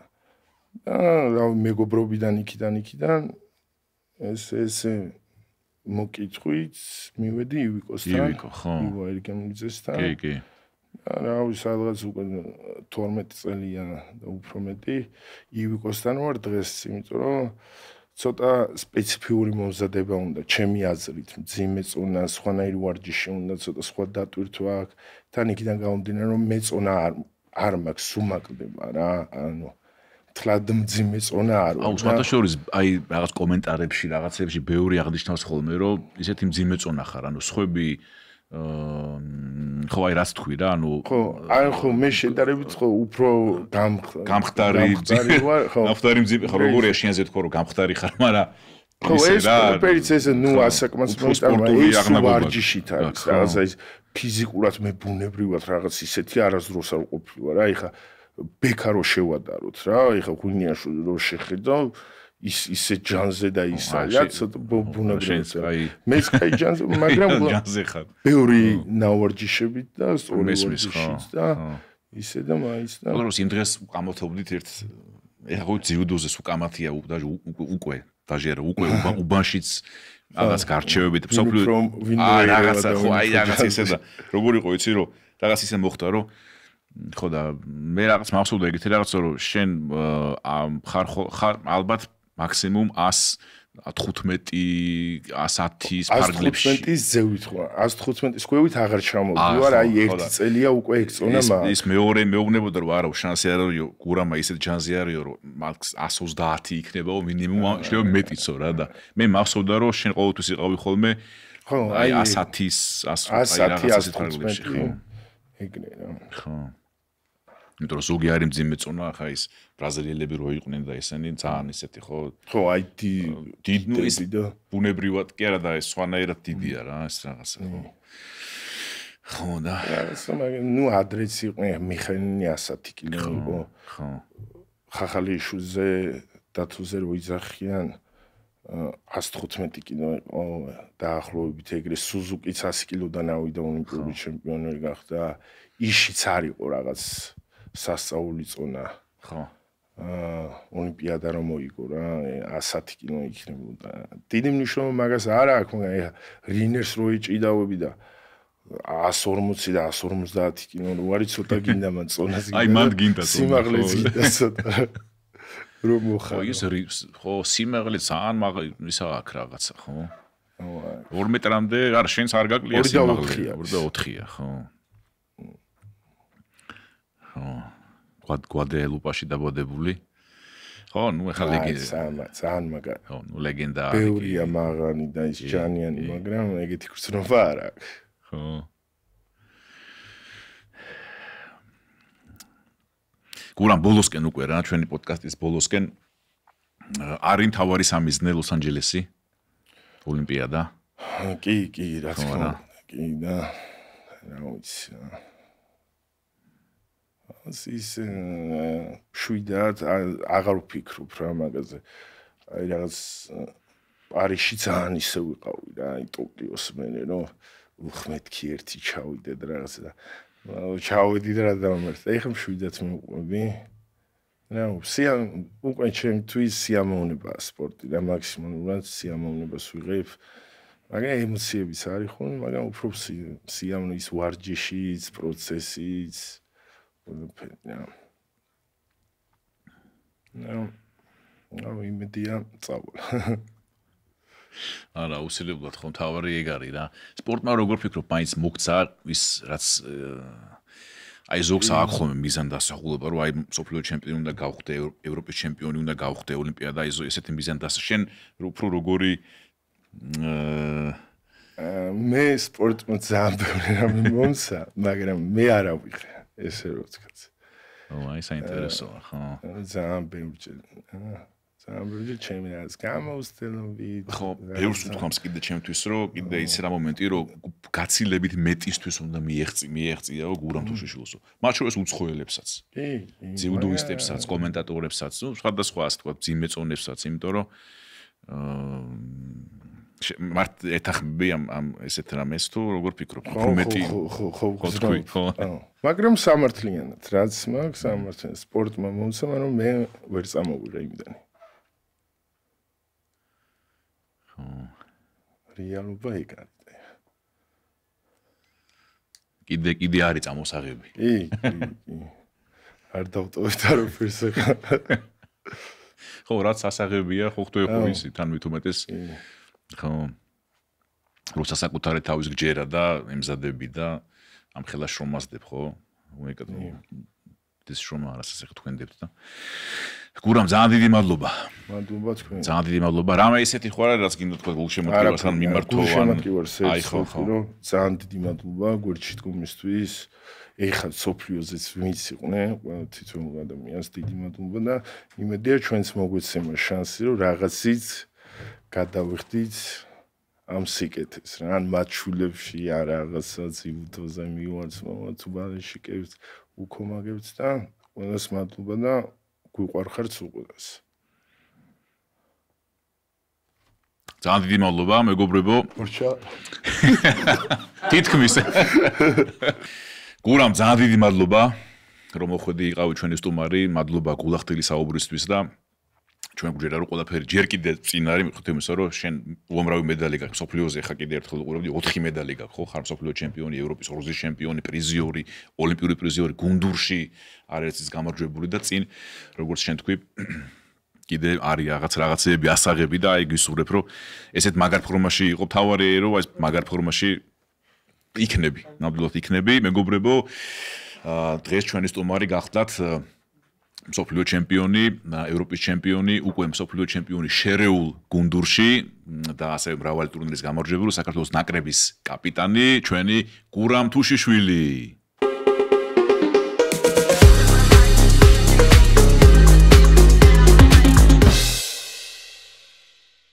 და რა მეგობრობიდან იქიდან ეს მოკითხვით მივედი ივიკოსთან. ივიკო, ხო. ივო ერგემლიძესთან. კი. რა ვიცი, სადღაც უკვე 12 წელია და უფრო მეტი ივიკოსთან ვარ დღეს, იმიტომ რომ ცოტა სპეციფიური მომზადება უნდა, ჩემი აზრით, მძიმე წონა, სხვანაირი ვარჯიში უნდა, ცოტა სხვა დატვირთვა აქვს. თან იქიდან გამომდინარე, რომ მე წონა არ მაქვს, უმაკდება რა, ანუ თლად მძიმე წონა არ აქვს. სხვადასხვა აი რაღაც კომენტარებში, რაღაცებში ბევრი აღნიშნავს ხოლმე, რომ ისეთი მძიმე წონა ხარ, ანუ სხვები ხო აი რაც თქვი რა, ანუ ხო, აი ხო მე შედარებით ხო უფრო გამხდარი ვარ, ხო. გამხდარი მძიმე ხარ, როგორია შენზე თქო რომ გამხდარი ხარ, მაგრამ ხო ეს ყველაფერიც ესე ნუ ასაკმაც სპორტული აღნაგობა ვარჯიშით არის, რაღაცა ის ფიზიკურად მე ბუნებრივად რაღაც ისეთი არასდროს არ ყოფილი ვარ, აი ხა ბექა რო შევადაროთ რა, ეხა ღვინიაშვილი რო შეხედო ისე ჯანზე და ისაა, ცოტა ბუნებრივად. მეც კაი ჯანზე, მაგრამ ჯანზე ხარ. ბევრი ნავარჯიშებით და სწორი ვარჯიშით და ისე და მაინც და. როგორც იმ დღეს ყამოთობდით ერთ ეხა ძიუდოზე უკამათია უკვე დაჟერა უკვე უბანშიც რაღაც გარჩევებით სოფლიო რაღაცა ხო აი რაღაც ისე და როგორ იყო იცი რომ რაღაც ისე მოხდა რომ ხო და მე რაღაც მახსოვდა ეგეთი რაღაცა რომ შენ ხარ ალბათ მაქსიმუმ 115-110-ის ფარგლებში 115-ის ზევით ხო 115-ის ქვევით აღარ ჩამოვდივარ აი ერთი წელია უკვე ეგწონა მაგ ის მეორე მეუბნებოდა რომ არა შანსი არ არისო გურამა ისეთ ჯანზე არისო რომ მაქს 130 იქნებაო მინიმუმ შეიძლება მეტიცო რა და მე მახსოვდა რომ შენ ყოველთვის იყავი ხოლმე ხო აი 110-ის 110-ის ფარგლებში ხო ეგრე რა ხო იმიტომ რომ ზოგი არის მძიმე წონა ხა ის ბრაზილიელები რო იყვნენ და ესენი ძალიან ისეთი ხო ხო აი დიდ ის ბუნებრივად კი არა და ეს სხვანაირად დიდია რა ეს რაღაცა ხო და ნუ ადრეც იყვნენ მიხელინა 110 კილო იყო ხო ხახალიშვილზე დათუზე რო იძახიან 115 კილო იყო დაახლოებით ეგრე სუზუკიც 100 კილოდან ავიდა ოლიმპიური ჩემპიონი გახდა ისიც არ იყო რაღაც სასწაული წონა ხო ოლიმპიადა რომ მოიგო რა 110 კილო იქნებოდა დიდი მნიშვნელობა მაგას არ აქვს მაგრამ რინერს რო იჭიდავები და 140 და 150 კილო რო არის ცოტა გინდა მან წონას აი მან გინდა სიმაღლეც გინდა ცოტა რომ მოხარ ხო სიმაღლე ძალიან ისა აქვს რაღაცა ხო 2 მეტრამდე არა შენს არ გაკლია სიმაღლე 2.4-ია ხო გვადელუპაში დაბადებული ხო ნუ ეხლა ლეგენდა ძალიან მაგარი ხო ნუ ლეგენდა ბევრია მაღანი და ის ჯანიანი მაგრამ ეგეთი გრძნობა არ აქვს ხო გურამ ბოლოსკენ უკვე რა ჩვენი პოდკასტის ბოლოსკენ არის მთავარი სამიზნე ლოს-ანჯელესი ოლიმპიადა კი რა თქმა უნდა კი და რა ვიცი ის შვიდად აღარ ვფიქრობ რა მაგაზე აი რაღაც პარიზში ძალიან ისე ვიყავი რა აი ტოკიოს მენე რომ უხმეთქი ერთი ჩავიდე და რაღაცა და ჩავედი და რა დამართა ეხლა შვიდად მივყვები რა უკვე ჩემთვის სიამოვნებაა სპორტი და მაქსიმალურად სიამოვნებას ვიღებ მაგრამ ემოციებიც არის ხოლმე მაგრამ უფრო სიამოვნების ვარჯიშიც პროცესიც ნუ იმედია წავალ არა უსილებულად ხო თავარი ეგ არის რა სპორტმა როგორ ფიქრობ მაინც მოგცა ის რაც აი ზოგს აქვს ხოლმე მიზანდასახულება რომ აი სოფლიო ჩემპიონი უნდა გავხდე ევროპის ჩემპიონი უნდა გავხდე ოლიმპიადა აი ესეთი მიზანდასა შენ უფრო როგორი მე სპორტმა ძალიან ბევრი რამე მომცა მაგრამ მე არ ავიღე ესე რო ვთქვათ. აი საინტერესოა, ხო. ძალიან ბევრი ჩემი რაც გამოსტელობი. ხო, ბევრს ვთქვამს კიდე ჩემთვის, რომ კიდე ის რა მომენტი, რომ გაცილებით მეტისთვის უნდა მიეღწიაო გურამ თუშიშვილოსო. მათ შორის უცხოელებსაც. კი. ძიუდოისტებსაც, კომენტატორებსაც, ну, სხვადასხვა ასე ვთქვათ, ძიმეწონებსაც, იმიტომ რომ მარტ ეთახმები ამ ესეთ რამეს თუ როგორ ფიქრობ? მეტი ხო. მაგრამ სამართლიანად, რაც მაქვს, სამართლიანად სპორტმა მომცა, მაგრამ მე ვერ წამოვიდა იმდანი. ხო. რეალობა ეგ არის. კიდე არის წამოსაღები. კი. არ დავტოვეთ არაფერს ახლა. ხო, რაც ასაღებია, ხო ხტო ხო ისი, თან მithumetes ხო როცა საკუთარი თავის გჯერა და ემზადები და ამ ხელას შრომასდებ ხო უეკად ეს შრომა არასასე თქვენდებთ და გურამ ძალიან დიდი მადლობა თქვენ ძალიან დიდი მადლობა რამე ისეთი ხო არა რაც გინდა თქვა გულშემატკივართან მიმართო აი ხო ძალიან დიდი მადლობა გვერდში დგომისთვის ეხლა სოფლიოზეც ვინც იყვნენ ყველა თვითონ ადამიანს დიდი მადლობა და იმედია ჩვენც მოგვეცემა შანსი რომ რაღაცით გადავიხდით ამ სიკეთეს რა ან მაჩულებში არ რაღაცა ძიუდოზე მივარც მომაც უბანში კევს უქომაგებს და ყველას მადლობა და გვიყვარხართ უყურეს. ძალიან დიდი მადლობა, მეგობრებო. მორჩა. თითქმის. გურამ ძალიან დიდი მადლობა, რომ მოხვედი იყავი ჩვენი სტუმარი. მადლობა გულახდელი საუბრისთვის და ჩვენ გვჯერა რომ ყველაფერი ჯერ კიდე წინ არის, მიხოთ იმისა რომ შენ უამრავი медаლი გაქვს სოფლიოზე, ხა კიდე ერთხელ უყურებდი 4 медаლი გაქვს, ხო? ხარ სოფლიო ჩემპიონი, ევროპის ორგზის ჩემპიონი, პრიზიორი, ოლიმპიური პრიზიორი, გუნდურში არაერთის გამარჯვებული და წინ როგორც შენ თქვი კიდე არის რაღაცეები ასაღები და აი გისურვებ რომ ესეთ მაგარ ფორმაში იყო თავარი რომ ეს მაგარ ფორმაში იქნები, ნამდვილად იქნები, მეგობრებო. დღეს ჩვენი სტუმარი გახდათ მსოფლიო ჩემპიონი, ევროპის ჩემპიონი, უკვე მსოფლიო ჩემპიონი შერეულ გუნდურში და ასევე მრავალი ტურნირის გამარჯვებული საქართველოს ნაკრების კაპიტანი, ჩვენი გურამ თუშიშვილი.